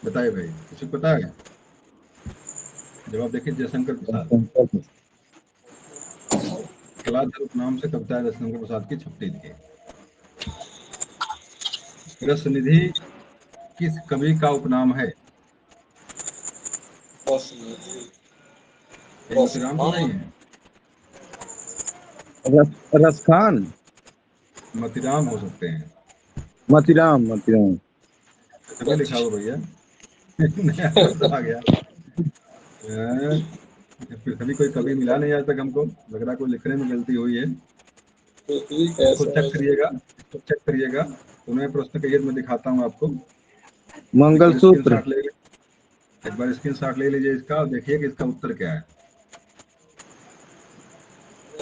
बताइए भाई, किसी को पता है? जवाब देखिए जयशंकर प्रसाद। कलाधर उपनाम से कविता जयशंकर प्रसाद की छपती थी। रसनिधि किस कवि का उपनाम है? ये मोतीराम तो नहीं है? रस खान। मोतीराम हो सकते हैं। मतीराम मतीराम। तभी लिखा हुआ भैया। नया शब्द आ गया। अ, फिर कभी कोई कवि मिला नहीं आज तक हमको, लग रहा है कोई लिखने में गलती हुई है। इसको चेक करिएगा, इसको चेक करिएगा। तो मैं प्रश्न कहिए, मैं दिखाता हूँ आपको। एक बार मंगलसूत्र। स्क्रीनशॉट ले, एक बार स्क्रीनशॉट ले लीजिए इसका और देखिए कि इसका उत्तर क्या है।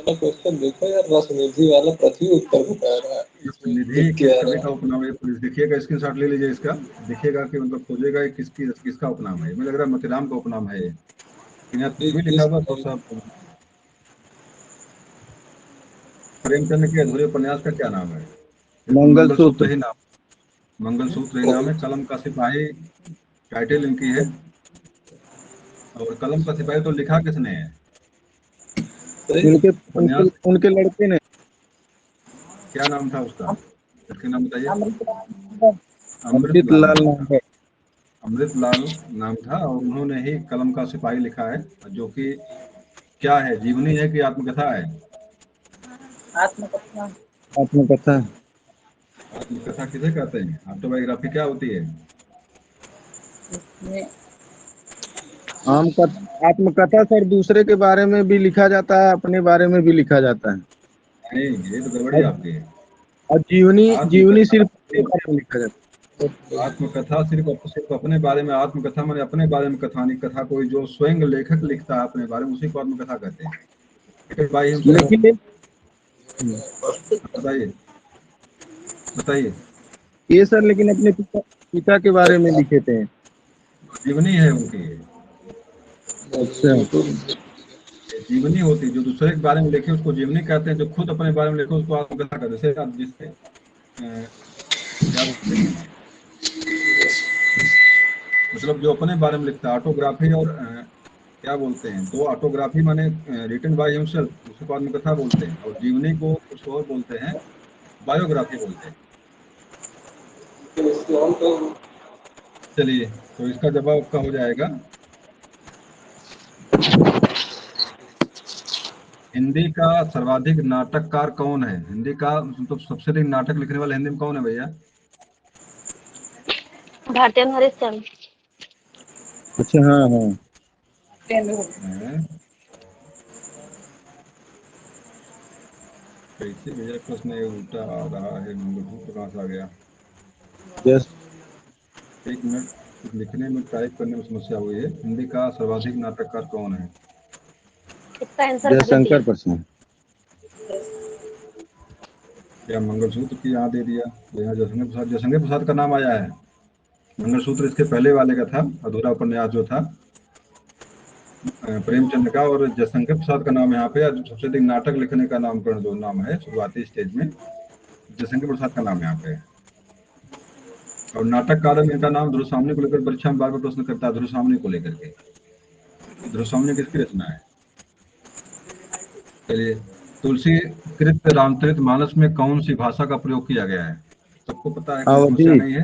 क्वेश्चन देखो यार, रसनिधि वाला पृथ्वी उत्तर बता रहा है, इसमें निधि लिख के किस आ कवि रहा का उपनाम है? पुलिस देखिएगा, स्क्रीनशॉट ले लीजिए इसका। देखिएगा कि मतलब खोजिएगा ये किसका उपनाम है। मुझे लग रहा है मोतीराम का उपनाम है ये, लेकिन यहाँ है। पृथ्वी लिखा हुआ तो सब। प्रेमचंद के अधूरे उपन्यास का क्या नाम है? बिल्कुल मंगलसूत्र मंगलसूत्र। ही नाम, मंगलसूत्र ही नाम है। कलम का सिपाही टाइटल इनकी है। और कलम का सिपाही तो लिखा किसने है? उनके उनके उपन्यास उनके लड़के ने। क्या नाम था उसका? लड़के नाम बताइए। अमृत। अमृत अमृत लाल लाल नाम नाम था। है। अमृत लाल नाम था और उन्होंने ही कलम का सिपाही लिखा है, जो कि क्या है, जीवनी है कि आत्मकथा है? आत्मकथा। आत्मकथा। आत्मकथा किसे कहते हैं? ऑटोबायोग्राफी क्या होती है? इसमें आत्मकथा सर दूसरे के बारे में भी लिखा जाता है, अपने बारे में भी लिखा जाता है। नहीं, ये तो गड़बड़ी और आपकी है। और जीवनी जीवनी आत्मकथा सिर्फ अपने बारे में लिखा जाता आत्मकथा सिर्फ सिर्फ अपने बारे में, आत्मकथा माने अपने बारे में कथानी कथा, कोई जो स्वयं लेखक लिखता है अपने बारे में उसी को आत्मकथा कहते हैं। ठीक है भाई, हम है। सब लेकिन बताइए, बताइए। ये सर लेकिन अपने पिता के बारे में लिखे थे। जीवनी है उनकी ये। अच्छा। ये जीवनी होती है, जो दूसरे के बारे में लिखे उसको जीवनी कहते हैं, जो खुद अपने बारे में लिखे उसको आत्मकथा कहते हैं। जैसे आप जिससे क्या बोलते हैं, मतलब जो अपने बारे में लिखता है ऑटोग्राफी, और क्या बोलते हैं, दो ऑटोग्राफी माने रिटन बाय हिमसेल्फ उसी को आत्मकथा बोलते हैं, और जीवनी को कुछ और बोलते हैं, बायोग्राफी बोलते हैं। चलिए, तो इसका जवाब आपका हो जाएगा हिंदी का सर्वाधिक नाटककार कौन है? हिंदी का मतलब सबसे अधिक नाटक लिखने वाला हिंदी में कौन है भैया? भारतीय हरिश्चंद्र। अच्छा हाँ हाँ। केंद्र। हैं? कैसे भैया प्रश्न ये उल्टा आ रहा है, मंगलसूत्र कहाँ से आ गया? जस एक मिनट, कुछ लिखने में टाइप करने में समस्या हुई है। हिंदी का सर्वाधिक नाटककार कौन है? इसका आंसर जयशंकर प्रसाद। क्या मंगलसूत्र की यहाँ दे दिया? यहाँ जयशंकर प्रसाद, जयशंकर प्रसाद का नाम आया है। मंगलसूत्र इसके पहले वाले का था, अधूरा उपन्यास जो था प्रेमचंद का, और जयशंकर प्रसाद का नाम यहाँ पे सबसे अधिक नाटक लिखने का नामकरण जो नाम है शुरुआती स्टेज में, जयशंकर प्रसाद का नाम यहाँ पे है। और नाटककार में इनका नाम ध्रुवसामनी को लेकर परीक्षा में बार बार प्रश्न करता है, ध्रुवसामनी को लेकर के। ध्रुवसामनी किसकी रचना है? चलिए, तुलसी कृत रामचरित मानस में कौन सी भाषा का प्रयोग किया गया है? सबको पता है, कोई समस्या अवधि। नहीं है।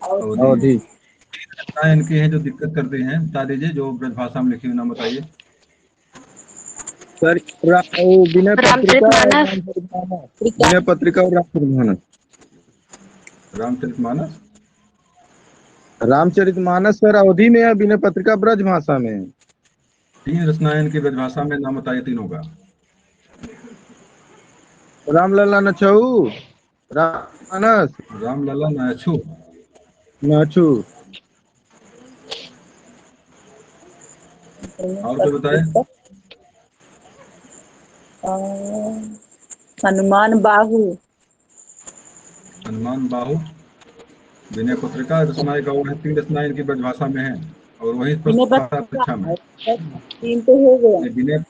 अवधि। अवधि। रचनाएं इनकी हैं जो दिक्कत करते हैं, बता दीजिए, जो ब्रजभाषा में लिखी हुई, नाम बताइए। सर वो विनय पत्रिका और रामचरितमानस। विनय पत्रिका और रामचरितमानस। रामचरितमानस। रामचरितमानस सर अवधि में है, विनय पत्रिका ब्रज भाषा में है। 3 रचनाएं इनकी ब्रजभाषा में, नाम बताइए तीनों का। रामलला नछऊ, राममानस, रामलला नायछू। नाछू। और कोई बताए? हनुमान बाहु। हनुमान बाहु। विनय पत्रिका रचनाएं का वो है, 3 रचनाएं इनकी ब्रजभाषा में है, और वही प्रश्न आता है परीक्षा में। 3 तो हो गया। विनय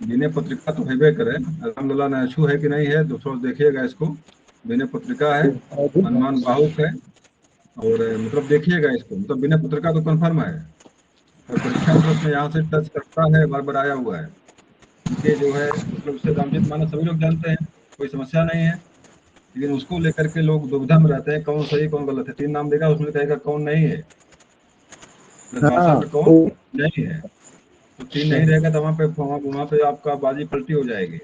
विनय पत्रिका तो हैबे करे, रामलला नायछू है कि नहीं है दोस्तों देखिएगा इसको। विनय पत्रिका है, हनुमान बाहुक है, और मतलब देखिएगा इसको, मतलब विनय पत्रिका तो कंफर्म है, और परीक्षा में प्रश्न यहाँ से टच करता है, बार बार आया हुआ है। इनके जो है मतलब उससे रामचरितमानस सभी लोग जानते हैं, कोई समस्या नहीं है, लेकिन उसको लेकर के लोग दुविधा में रहते हैं, कौन सही कौन गलत है। 3 नाम देगा, उसमें कहेगा कौन नहीं है, भाषा हाँ में कौन नहीं है। तो 3 नहीं रहेगा तो वहाँ पे आपका बाजी पलटी हो जाएगी।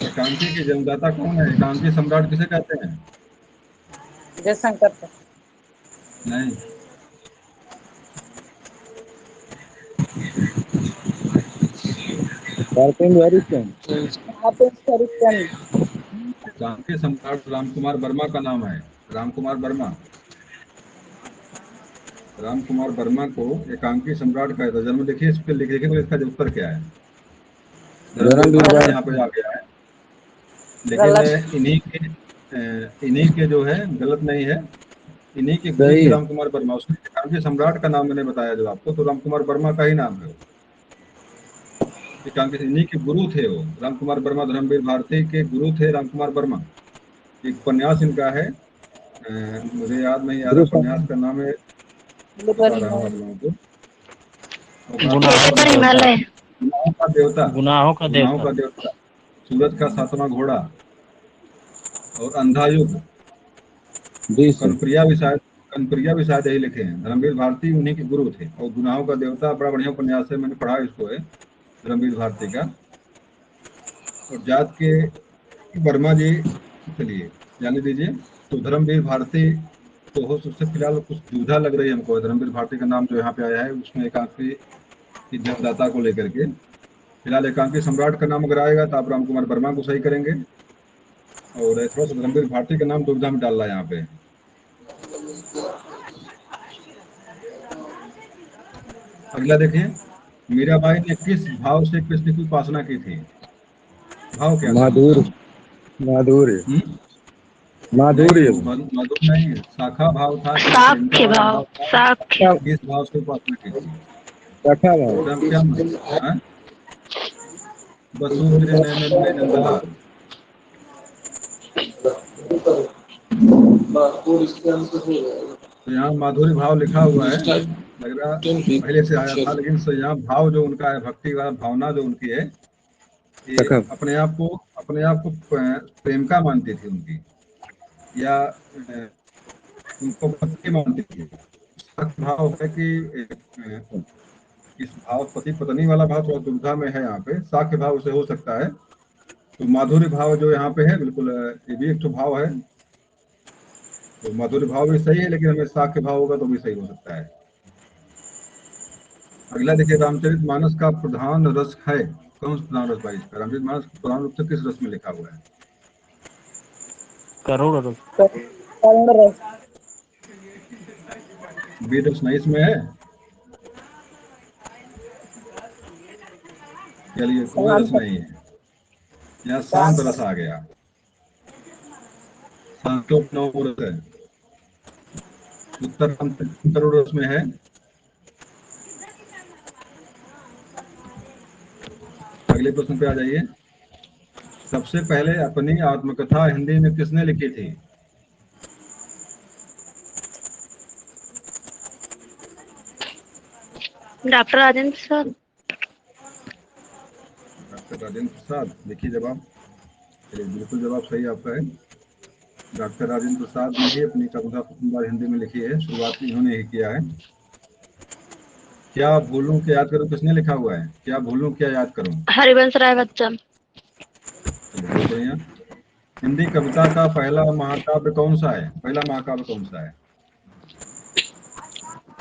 एकांकी के जन्मदाता कौन है? एकांकी सम्राट किसे कहते हैं? जयशंकर नहीं, एकांकी सम्राट रामकुमार वर्मा का नाम है। रामकुमार वर्मा। रामकुमार वर्मा को एकांकी सम्राट कहता है। जन्म देखिए, इस पे लिखे तो इसका उत्तर क्या है? यहाँ पे आ गया है, लेकिन इन्हीं के जो है गलत नहीं है, इन्हीं के गुरु थे रामकुमार वर्मा। उसने एकांकी सम्राट का नाम मैंने बताया जो आपको, तो रामकुमार वर्मा का ही नाम है। एकांकी इन्हीं के गुरु थे वो, रामकुमार वर्मा धर्मवीर भारती के गुरु थे रामकुमार वर्मा। एक उपन्यास इनका है, मुझे याद नहीं आ रहा उपन्यास का नाम है, बता रहा हूँ आप लोगों को। गुनाहों का देवता। गुनाहों का देवता, सूरज का 7वां घोड़ा, और अंधा युग। कनप्रिया भी शायद यही लिखे हैं। धर्मवीर भारती उन्हीं के गुरु थे। और गुनाहों का देवता बड़ा बढ़िया उपन्यास है, मैंने पढ़ा इसको है, धर्मवीर भारती का। और जात के वर्मा जी, चलिए जाने दीजिए। तो धर्मवीर भारती तो हो, सबसे फिलहाल कुछ दुविधा लग रही है हमको, धर्मवीर भारती का नाम जो यहाँ पे आया है उसमें एकांकी की जन्मदाता को लेकर के। फिलहाल एकांकी सम्राट का नाम अगर आएगा तो आप रामकुमार वर्मा को सही करेंगे, और थोड़ा सा धर्मवीर भारती का नाम दुविधा में डाल रहा है यहाँ पे। अगला देखिए, मीराबाई ने किस भाव से कृष्ण की उपासना की थी? भाव क्या था? माधुर्य। माधुर्य। मधुर नहीं, शाखा भाव था कि साख्य भाव। साख्य। किस भाव से उपासना की थी? शाखा भाव। क्या बसुंधरी नयन में नंदलाल। तो यहाँ माधुरी भाव लिखा हुआ है, लग रहा पहले से आया था, लेकिन यहाँ भाव जो उनका है, भक्ति वाला भावना जो उनकी है, ये अपने आप को प्रेम का मानती थी उनकी, या उनको भक्ति मानती थी। भाव है कि इस भाव पति पत्नी वाला भाव थोड़ा दुविधा में है यहाँ पे, साख्य भाव से हो सकता है। तो माधुर्य भाव जो यहाँ पे है, बिल्कुल ये भी एक तो भाव है, तो माधुर्य भाव भी सही है, लेकिन हमें साख्य भाव होगा तो भी सही हो सकता है। अगला देखिए, रामचरितमानस का प्रधान रस है, कौन सा प्रधान रस भाई इसका? रामचरितमानस प्रधान रूप से किस रस में लिखा हुआ है? करोड़ रस। करुण रस। वीर रस नहीं इसमें है? चलिए, कोई रस शांत नहीं है, यहाँ शांत रस आ गया। संतोष रस है। उत्तर करोड़ रस में है। अगले प्रश्न पे आ जाइए। सबसे पहले अपनी आत्मकथा हिंदी में किसने लिखी थी? डॉक्टर राजेंद्र प्रसाद। डॉक्टर राजेंद्र प्रसाद, देखिए जवाब। चलिए, बिल्कुल जवाब सही आपका है। डॉक्टर राजेंद्र प्रसाद ने ही अपनी कविता प्रथम बार हिंदी में लिखी है, शुरुआत इन्होंने ही किया है। क्या भूलूं क्या याद करूं किसने लिखा हुआ है? क्या भूलूं क्या याद करूं? हरिवंश राय बच्चन। चलिए, बहुत बढ़िया। हिंदी कविता का पहला महाकाव्य कौन सा है? पहला महाकाव्य कौन सा है?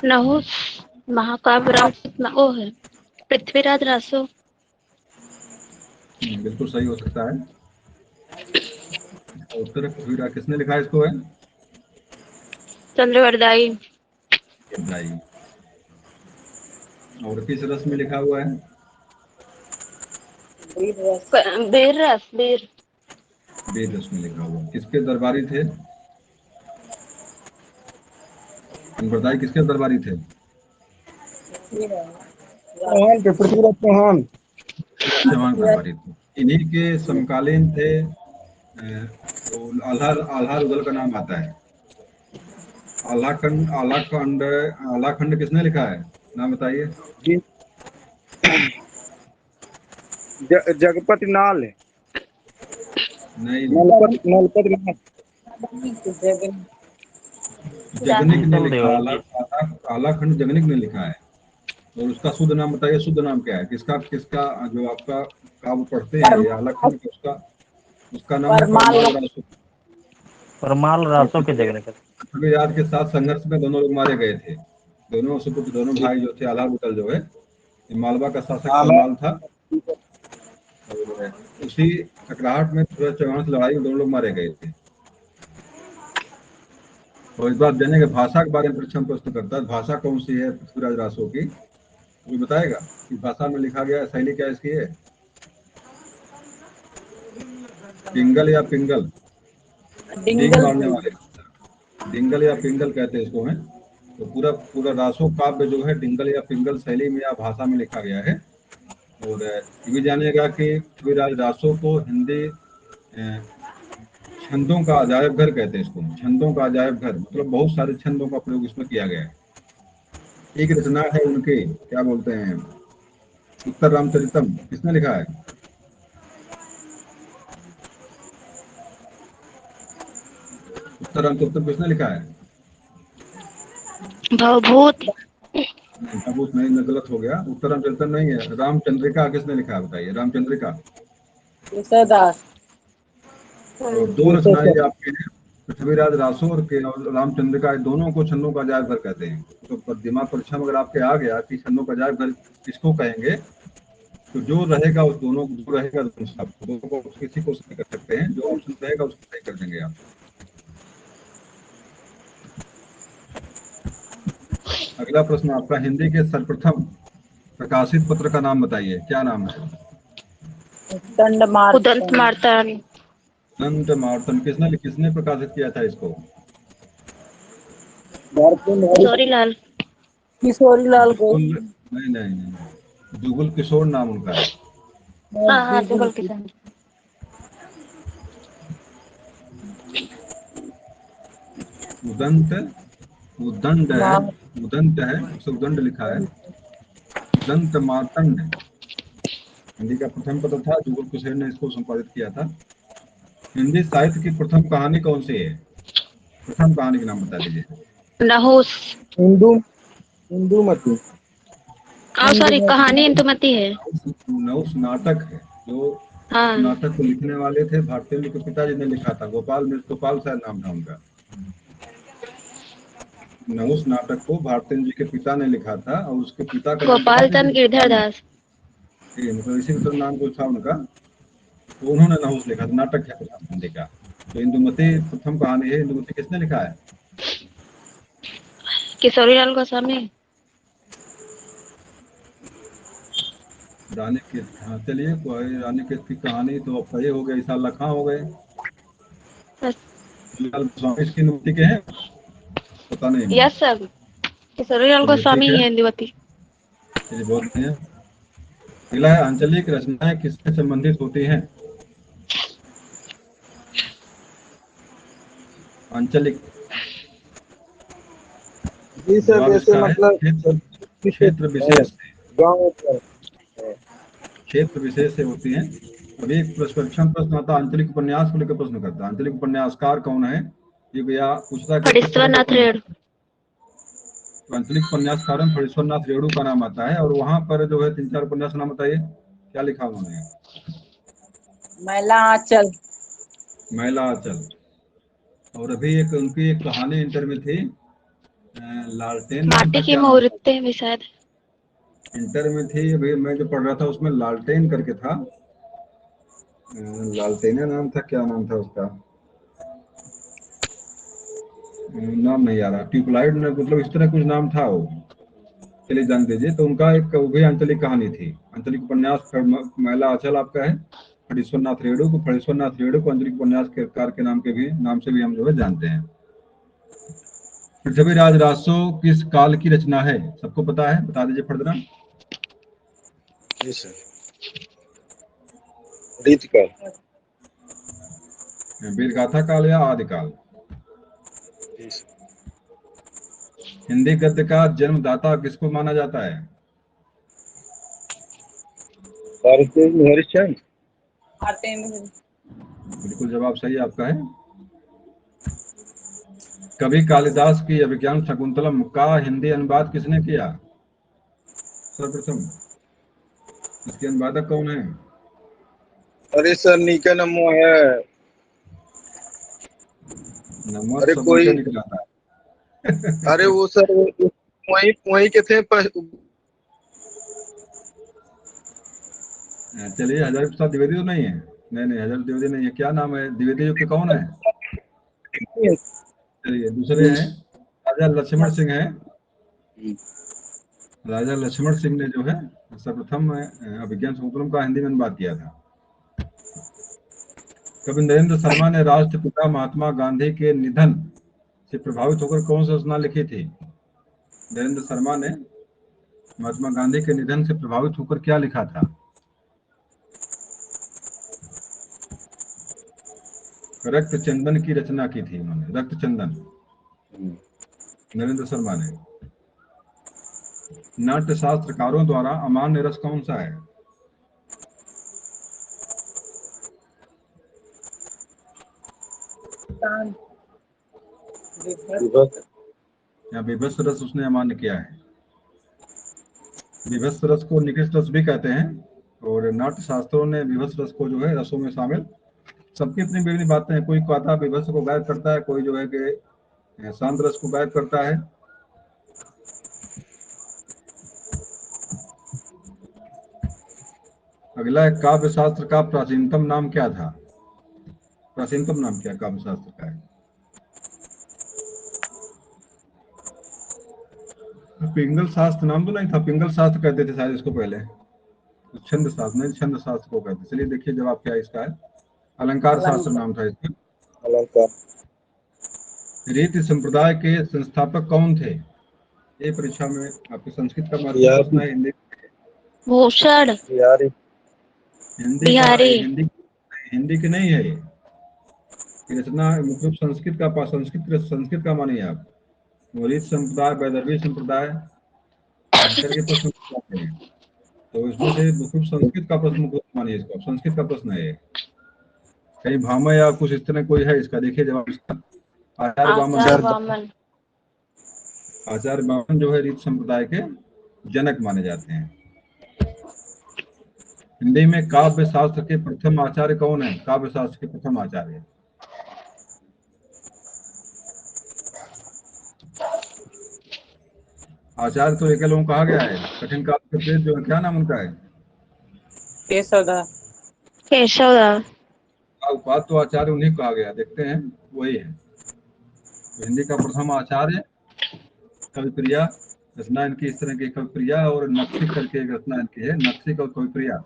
नहुस। महाकाव्य रामचरित ओ है पृथ्वीराज रासो। बिल्कुल सही हो सकता है। उत्तर पृथ्वीराज, किसने लिखा है इसको? है चंद्रवरदाई। भाई। और किस रस में लिखा हुआ है? वीर रस। वीर रस वीर। वेद रस में लिखा हुआ है। किसके दरबारी थे? बताइए, किसके दरबारी थे? चौहान के, पृथ्वीराज चौहान। चौहान दरबारी थे। इन्हीं के समकालीन थे। तो आल्हा आल्हा रुदल का नाम आता है। आल्हाखंड आल्हाखंड आल्हाखंड किसने लिखा है? नाम बताइए। जगपति नाल है। नहीं, नलपति नाथ। जगनिक ने लिखा। आल्हाखंड जगनिक ने लिखा है। और उसका शुद्ध नाम बताइए, शुद्ध नाम क्या है? किसका किसका जो आपका काव्य पढ़ते हैं ये आल्हाखंड का, उसका उसका नाम है परमाल। परमाल रासो। परमाल रासो के जगह। पृथ्वीराज के साथ संघर्ष में दोनों लोग मारे गए थे। दोनों सुपुत्र, दोनों भाई जो थे, आल्हा रुदल जो है, ये मालवा का शासक परमाल था। और उसी टकराहट में पृथ्वीराज चौहान से लड़ाई में दोनों लोग मारे गए थे। और इस बात देने के भाषा के बारे में परीक्षण प्रश्न करता है, भाषा कौन सी है पृथ्वीराज रासो की? वो बताएगा कि भाषा में लिखा गया, शैली क्या इसकी है? पिंगल या पिंगल? डींग डिंगल। मारने वाले। डिंगल या पिंगल कहते हैं इसको, है। तो पूरा पूरा रासो काव्य जो है डिंगल या पिंगल शैली में या भाषा में लिखा गया है। और ये भी जानिएगा कि पृथ्वीराज रासो को हिंदी छंदों का अजायब घर कहते हैं। इसको छंदों का अजायब घर, मतलब बहुत सारे छंदों का प्रयोग इसमें किया गया है। एक रचना है उनके, क्या बोलते हैं, उत्तर रामचरितम, किसने लिखा है? उत्तर रामचरितम किसने लिखा है? भवभूत। बहुत नहीं, गलत हो गया। उत्तर रामचरितम नहीं है, रामचंद्रिका किसने लिखा है बताइए? रामचंद्रिका। तुलसीदास। और दो रचनाएं ये आपके हैं, पृथ्वीराज रासो और रामचंद्रिका, दोनों को छंदों का अजायब घर कहते हैं। तो दिमाग परीक्षा में अगर आपके आ गया कि छंदों का अजायब घर किसको कहेंगे, तो जो रहेगा उस दोनों जो रहेगा दोनों को किसी को सही कर सकते हैं, जो ऑप्शन रहेगा उसको सही कर देंगे आप। अगला प्रश्न आपका, हिंदी के सर्वप्रथम प्रकाशित पत्र का नाम बताइए, क्या नाम है? दंड उदंत मार्तांड। दंत मार्तन, किसने किसने प्रकाशित किया था इसको? किशोरी लाल। किशोरी लाल को। नहीं नहीं नहीं, जुगल किशोर नाम उनका है। हाँ जुगल किशोर। उदंत, उदंड है, उदंत है, उसे उदंड लिखा है। दंत मार्तंड हिंदी का प्रथम पत्र था, जुगल किशोर ने इसको संपादित किया था। हिंदी साहित्य की प्रथम कहानी कौन सी है? प्रथम कहानी का नाम बता दीजिए। नहुस। हिंदू हिंदूमती। सॉरी, कहानी इंदुमती है। नहुस नाटक है, जो हाँ। नाटक को लिखने वाले थे भारतेंदु के पिताजी ने लिखा था, गोपाल मिश्र, गोपाल शायद नाम था उनका। नहुस नाटक को भारतेंद्र जी के पिता ने लिखा था और उसके पिता का गोपाल चंद गिरधर दास। मतलब इसी तरह नाम जो था उनका, तो उन्होंने नहुस लिखा था, नाटक है भारतेंद्र का। तो इंदुमती प्रथम कहानी है। इंदुमती किसने लिखा है? किशोरीलाल गोस्वामी। रानी की, हाँ चलिए, कोई रानी की कहानी तो अब ये हो गए, ईसा अल्लाह खां हो गए। लाल गोस्वामी इसकी इंदुमती के हैं, पता नहीं मुझे। यस सर, किशोरीलाल चलिए ठीक गोस्वामी है, ही है इंदुमती। चलिए बहुत बढ़िया। अगला है, आंचलिक रचनाएं किससे संबंधित होती हैं? आंचलिक, जी सर, जवाब जैसे इसका है मतलब क्षेत्र विशेष से, गाँव क्षेत्र विशेष से होती हैं। अभी एक परीक्षण प्रश्न आता है, आंचलिक उपन्यास को लेकर प्रश्न करता है, आंचलिक उपन्यासकार कौन है? ये भैया पूछता है कि किस तरह के फणीश्वरनाथ उपन्यास। रेणु। तो आंचलिक उपन्यासकार में फणीश्वरनाथ रेणु का नाम आता है, और वहां पर जो है 3-4 उपन्यास का नाम बताइए, क्या लिखा उन्होंने? मैला आंचल। मैला आंचल। और अभी एक उनकी एक कहानी इंटर में थी, लालटेन नाम माटी था, की क्या नाम था? मूर्तें भी शायद। इंटर में थी, अभी मैं जो पढ़ रहा था उसमें लालटेन करके था, लालटेना नाम था, क्या नाम था उसका? नाम नहीं आ रहा, ट्यूबलाइट मतलब इस तरह कुछ नाम था वो, चलिए जान दीजिए। तो उनका एक वो भी आंचलिक कहानी थी, आंचलिक उपन्यास मैला आंचल आपका है। फणीश्वरनाथ रेणु को आंचलिक उपन्यासकार के नाम से भी हम जो है जानते हैं। पृथ्वीराज रासो किस काल की रचना है? सबको पता है, बता दीजिए फर्दरा। जी सर, रीतिकाल। वीरगाथा काल या आदिकाल? जी सर, हिंदी गद्य का जन्मदाता किसको माना जाता है? हरिश्चंद्र। बिल्कुल जवाब सही आपका है। कवि कालिदास की अभिज्ञान शकुंतलम का हिंदी अनुवाद किसने किया सर्वप्रथम? इसके अनुवादक कौन है? अरे सर, नीचे नमो है। नमक अरे सब नीचे कोई, निकला था। अरे वो सर, वही वही के थे चलिए, हजारी प्रसाद द्विवेदी तो नहीं है? नहीं, हजारी द्विवेदी नहीं है, क्या नाम है द्विवेदी युग के, कौन है? चलिए दूसरे हैं, राजा लक्ष्मण सिंह है। राजा लक्ष्मण सिंह ने जो है सर्वप्रथम अभिज्ञान शकुंतलम का हिंदी में अनुवाद किया था। कवि नरेंद्र शर्मा ने राष्ट्रपिता महात्मा गांधी के निधन से प्रभावित होकर कौन सी रचना लिखी थी? नरेंद्र शर्मा ने महात्मा गांधी के निधन से प्रभावित होकर क्या लिखा था? रक्त चंदन की रचना की थी उन्होंने, रक्त चंदन, नरेंद्र शर्मा ने। नाट्य शास्त्रकारों द्वारा अमान्य रस कौन सा है? या विभत्स रस उसने अमान्य किया है। विभत्स रस को निकृष्ट रस भी कहते हैं, और नाट्य शास्त्रों ने विभत्स रस को जो है रसों में शामिल, सबकी अपनी विभिन्न बातें हैं, कोई कहता है विभत्स को गायब करता है, कोई जो है कि शांत रस को गायब करता है। अगला है, काव्य शास्त्र का प्राचीनतम नाम क्या था? प्राचीनतम नाम क्या काव्य शास्त्र का है? पिंगल शास्त्र नाम तो नहीं था, पिंगल शास्त्र कहते थे शायद इसको पहले, छंद शास्त्र नहीं, छंद शास्त्र को कहते। चलिए देखिए जवाब क्या है इसका है, अलंकार शास्त्र नाम था इसका। अलंकार। रीति संप्रदाय के संस्थापक कौन थे? ये परीक्षा में आपके संस्कृत का महत्वपूर्ण प्रश्न है। भूषण हिंदी का, बिहारी। हिंदी की नहीं है ये रचना, मुख्य संस्कृत का मानिए आप। रीत संप्रदाय, वैदर्भी संप्रदाय करके प्रश्न पूछते हैं, तो इसमें से मुख्य संस्कृत का प्रश्न मानिए, इसको संस्कृत का प्रश्न है ये। कहीं भामा या कुछ इस तरह कोई है इसका, देखिए जवाब इसका। आचार्य वामन जो है रीत संप्रदाय के जनक माने जाते हैं। हिंदी में काव्य शास्त्र के प्रथम आचार्य कौन है? काव्य शास्त्र के प्रथम आचार्य आचार्य तो एक लोगों कहा गया है। कठिन काल के प्रेत जो है, क्या नाम उनका है? केशवदास। केशवदास। बात तो आचार्य उन्हीं को कहा गया, देखते हैं वही है। तो हिंदी का प्रथम आचार्य कविप्रिया, रचना इनकी इस तरह की कविप्रिया, और नक्सिक करके एक रचना इनकी है, नक्सिक और कविप्रिया।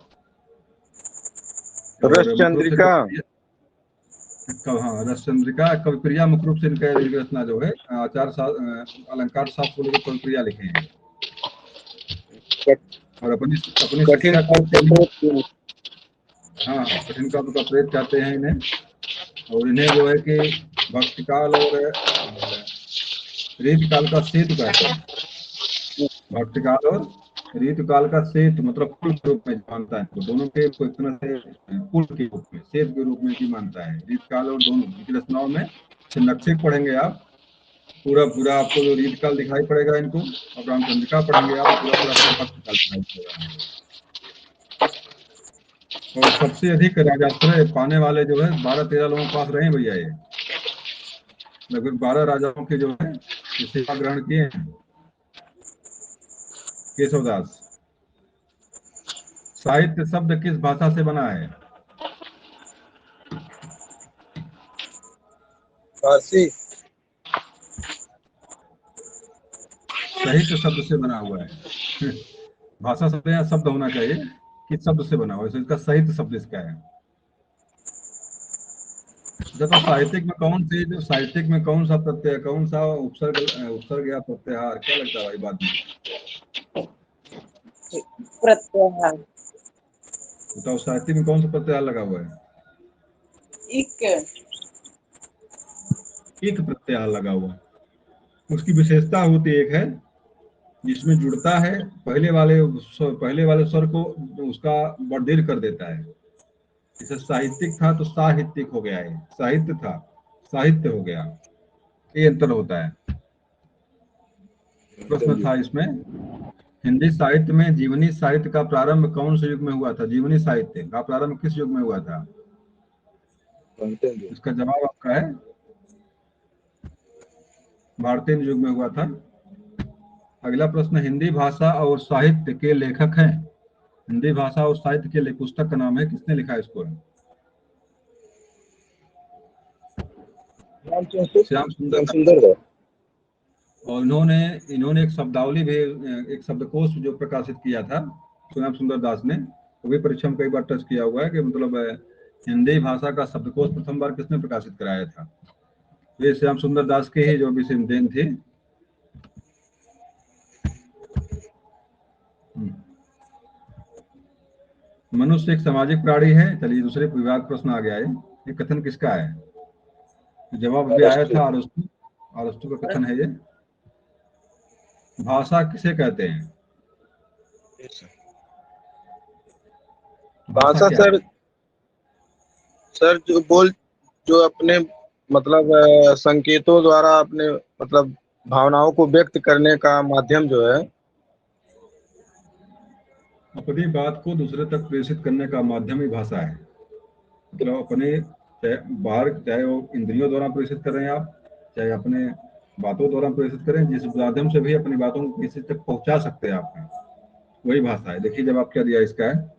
रस और मुख्य रूप से चंद्रिका। हाँ, रस चंद्रिका कविप्रिया मुख्य रूप से इनका रचना जो है अलंकार शास्त्र को लेकर कविप्रिया लिखे हैं। और अपनी अपनी कठिन शिष्या काल को के प्रेत। हाँ, कठिन काल का प्रेत कहते हैं इन्हें। और इन्हें जो है कि भक्ति काल और रीत काल का सेतु कहते हैं। भक्ति काल और रीत काल का सेतु मतलब पुल के रूप में मानता है, तो दोनों के एक तरह से पुल के रूप में, सेतु के रूप में भी मानता है रीत काल और दोनों की रचनाओं में। नक्शे पढ़ेंगे आप, पूरा पूरा आपको जो रीत काल दिखाई पड़ेगा इनको, और रामचंद्रिका पढ़ेंगे आप, पूरा पूरा आपको भक्ति काल दिखाई पड़ेगा। और सबसे अधिक राजाश्रय पाने वाले जो है 12-13 लोगों के पास रहे भैया, ये लगभग 12 राजाओं के जो है सेवा ग्रहण किए हैं केशवदास। साहित्य शब्द किस भाषा से बना है? फारसी। साहित्य शब्द से बना हुआ है। भाषा शब्द या शब्द होना चाहिए, किस शब्द से बना हुआ है, इसका साहित्य शब्द इसका है। जब साहित्यिक में कौन सी, जो साहित्यिक में कौन सा प्रत्यय, कौन सा उपसर्ग या प्रत्याहार, क्या लगता है भाई बात में? प्रत्याहार। बताओ साहित्यिक में कौन सा प्रत्याहार लगा हुआ है? एक प्रत्याहार लगा हुआ। उसकी विशेषता होती एक है जिसमें जुड़ता है पहले वाले स्वर को, उसका वर्धित कर देता है। जैसे साहित्यिक था तो साहित्यिक हो गया है, साहित्य था साहित्य हो गया, ये अंतर होता है। प्रश्न था इसमें, हिंदी साहित्य में जीवनी साहित्य का प्रारंभ कौन से युग में हुआ था? जीवनी साहित्य का प्रारंभ किस युग में हुआ था? इसका जवाब आपका है भारतीय युग में हुआ था। अगला प्रश्न, हिंदी भाषा और साहित्य के लेखक हैं। हिंदी भाषा और साहित्य के पुस्तक का नाम है, किसने लिखा है इसको? श्याम सुंदर। और इन्होंने एक शब्दावली भी, एक शब्दकोश जो प्रकाशित किया था श्याम सुंदर दास ने, वो भी परीक्षा में कई बार टच किया हुआ है कि मतलब हिंदी भाषा का शब्दकोश प्रथम बार किसने प्रकाशित कराया था? ये श्याम सुंदर दास के ही जो भी देन थी। मनुष्य एक सामाजिक प्राणी है। चलिए दूसरे विभाग प्रश्न आ गया है, ये कथन किसका है? जवाब भी आया था, अरस्तु का कथन है ये। भाषा किसे कहते हैं? भाषा क्या है? सर जो अपने मतलब संकेतों द्वारा अपने मतलब भावनाओं को व्यक्त करने का माध्यम जो है। अपनी बात को दूसरे तक प्रेषित करने का माध्यम ही भाषा है। मतलब अपने बाहर, चाहे वो इंद्रियों द्वारा प्रेषित कर रहे हैं आप, चाहे अपने बातों द्वारा प्रेषित करें, जिस माध्यम से भी अपनी बातों को किसी तक पहुंचा सकते हैं आप, वही भाषा है। देखिए जवाब क्या दिया इसका है,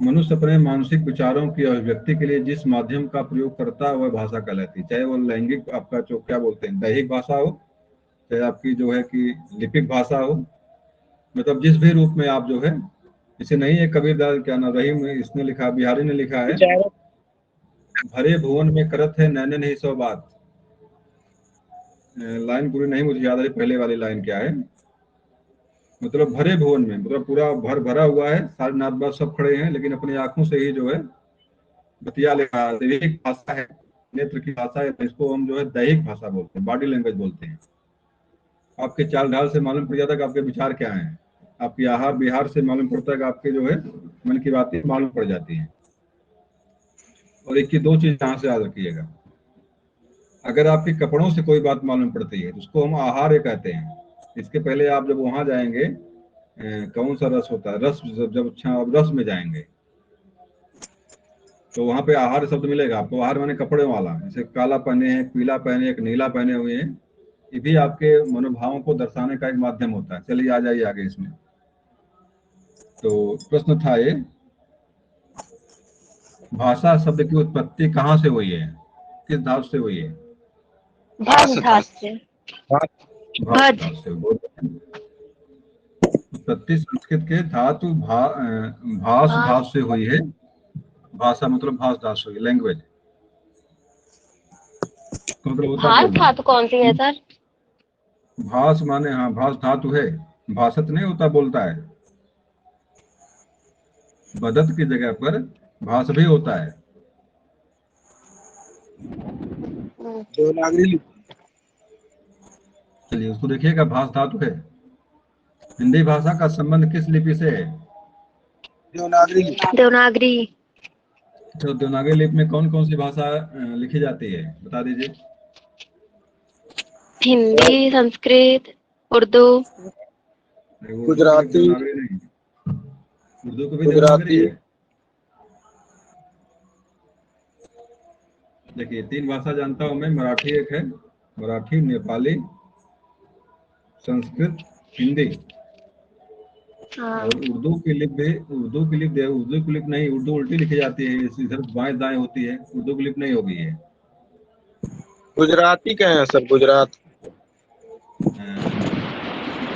मनुष्य अपने मानसिक विचारों की अभिव्यक्ति के लिए जिस माध्यम का प्रयोग करता है वह भाषा कहलाती है। चाहे वो लैंगिक, आपका जो क्या बोलते हैं दैहिक भाषा हो, चाहे आपकी जो है कि लिपिक भाषा हो, मतलब जिस भी रूप में आप जो है, इसे नहीं है कबीरदास क्या ना रहीम इसने लिखा, बिहारी ने लिखा है, भरे भुवन में करत है नैने नहीं सौ बात। लाइन पूरी नहीं मुझे याद है, पहले वाली लाइन क्या है, मतलब भरे भुवन में मतलब पूरा भरा हुआ है, सारे नाथ बात सब खड़े हैं, लेकिन अपनी आंखों से ही जो है बतिया लिखा है। दैहिक भाषा है, नेत्र की भाषा है, इसको हम जो है दैहिक भाषा बोलते हैं, बॉडी लैंग्वेज बोलते हैं। आपके चाल ढाल से मालूम पड़ जाता है कि आपके विचार क्या हैं, आपकी आहार विहार से मालूम पड़ता है कि आपके जो है मन की बातें मालूम पड़ जाती हैं। और एक की दो चीज यहाँ से याद रखिएगा, अगर आपके कपड़ों से कोई बात मालूम पड़ती है तो उसको हम आहार्य कहते हैं। इसके पहले आप जब वहां जाएंगे, कौन सा रस होता है, रस, जब अच्छा रस में जाएंगे तो वहां पे आहार शब्द मिलेगा आपको। आहार माने कपड़े वाला, जैसे काला पहने हैं, पीला पहने, एक नीला पहने हुए हैं, ये भी आपके मनोभावों को दर्शाने का एक माध्यम होता है। चलिए आ जाइए आगे इसमें। तो प्रश्न था ये, भाषा शब्द की उत्पत्ति कहाँ से हुई है, किस धातु से हुई है? भज धातु से। भज। धातु से उत्पत्ति संस्कृत के धातु भाष धातु से हुई है। भाषा मतलब भाष धातु से हुई, लैंग्वेज मतलब होता भाष बोलना। धातु कौन सी है सर? भाष माने हाँ भाष धातु है, भाषत नहीं होता बोलता है। बदत की जगह पर भाष भी होता है। देवनागरी लिपि। चलिए उसको देखिएगा, भाष धातु है। हिंदी भाषा का संबंध किस लिपि से है? देवनागरी लिपि। देवनागरी। तो देवनागरी लिपि में कौन कौन सी भाषा लिखी जाती है, बता दीजिए। हिंदी, संस्कृत, उर्दू। गुजराती। देवनागरी नहीं, उर्दू को भी देवनागरी है। देखिए 3 भाषा जानता हूं मैं, मराठी एक है, मराठी, नेपाली, संस्कृत, हिंदी। और उर्दू की लिपि भी, उर्दू की लिपि नहीं, उर्दू उल्टी लिखी जाती है, इधर बाएं दाएं होती है, उर्दू की लिपि नहीं होगी है। गुजराती क्या है सर? गुजरात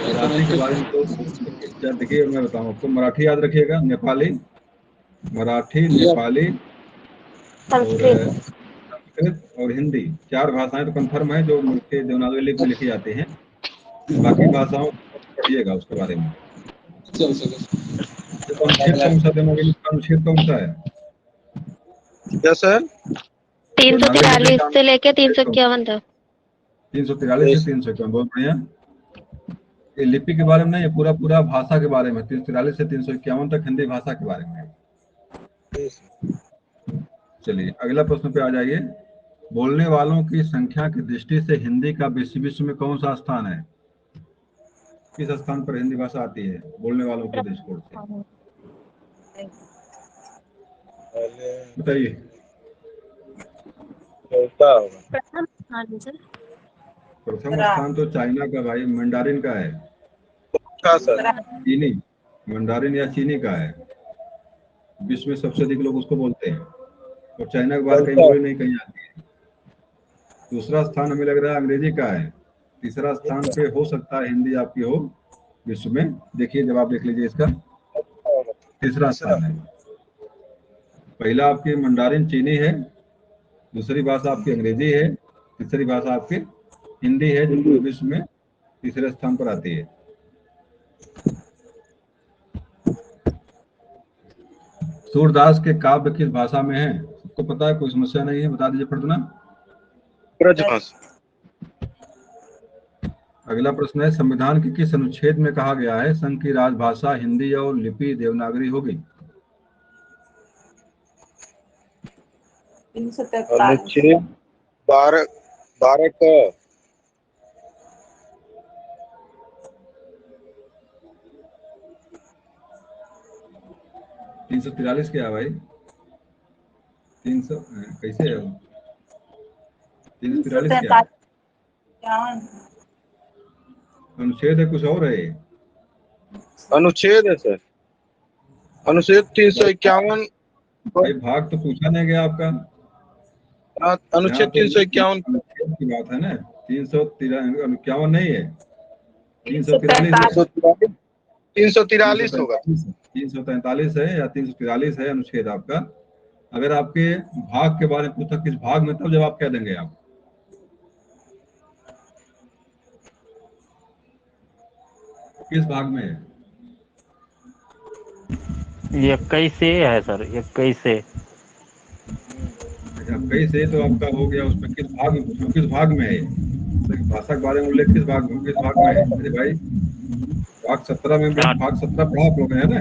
गुजराती के बारे में तो देखिए मैं बताऊं आपको, मराठी याद रखिएगा, नेपाली, मराठी, नेपाली संस्कृत और हिंदी, 4 भाषाएं तो कंफर्म है जो देवनागरी लिपि में लिखी जाती हैं। बाकी भाषाओं को पढ़िएगा उसके बारे में। अनुच्छेद कौन सा है? क्या सर? 343 से लेके 351 तक। 343 से 351, बहुत बढ़िया। ये लिपि के बारे में नहीं है, पूरा भाषा के बारे में। 343 से 351 तक हिंदी भाषा के बारे में। चलिए अगला प्रश्न पे आ जाइए। बोलने वालों की संख्या की दृष्टि से हिंदी का विश्व में कौन सा स्थान है? किस स्थान पर हिंदी भाषा आती है बोलने वालों के दृष्टिकोण से? बताइए। प्रथम स्थान तो चाइना का भाई, मंडारिन का है। चीनी, मंडारिन या चीनी का है। विश्व में सबसे अधिक लोग उसको बोलते हैं, और चाइना के बाद कहीं बोली नहीं कहीं आती है। दूसरा स्थान हमें लग रहा है अंग्रेजी का है। तीसरा स्थान पे हो सकता है हिंदी आपकी हो विश्व में। देखिए जवाब देख लीजिए इसका। तीसरा स्थान है। पहला आपकी मंडारिन चीनी है, दूसरी भाषा आपकी अंग्रेजी है, तीसरी भाषा आपकी हिंदी है, जो विश्व में तीसरे स्थान पर आती है। सूरदास के काव्य किस भाषा में है? सबको पता है, कोई समस्या नहीं है, बता दीजिए फर्दना। अगला प्रश्न है, संविधान के किस अनुच्छेद में कहा गया है संघ की राजभाषा हिंदी और लिपि देवनागरी होगी? अनुच्छेद 12 का 343 क्या है भाई? 300 कैसे है? 343 क्या है? अनुच्छेद है, कुछ और है? अनुच्छेद है सर, अनुच्छेद 351। भाई भाग तो पूछा नहीं गया आपका। अनुच्छेद 351 की बात है ना। 351 नहीं है, 343 होगा। 343 है या 343 है अनुच्छेद आपका। अगर आपके भाग के बारे में पूछा किस भाग में, तब जवाब क्या देंगे आप? किस भाग में है? 21 से है सर, 21 से। अच्छा 21 से तो आपका हो गया। उसमें किस भाग में पूछो, किस भाग में है? भाषा के बारे में उल्लेख किस भाग में है? अरे भाई भाग 17 में, भाग 17 पढ़ा आप लोग है ना।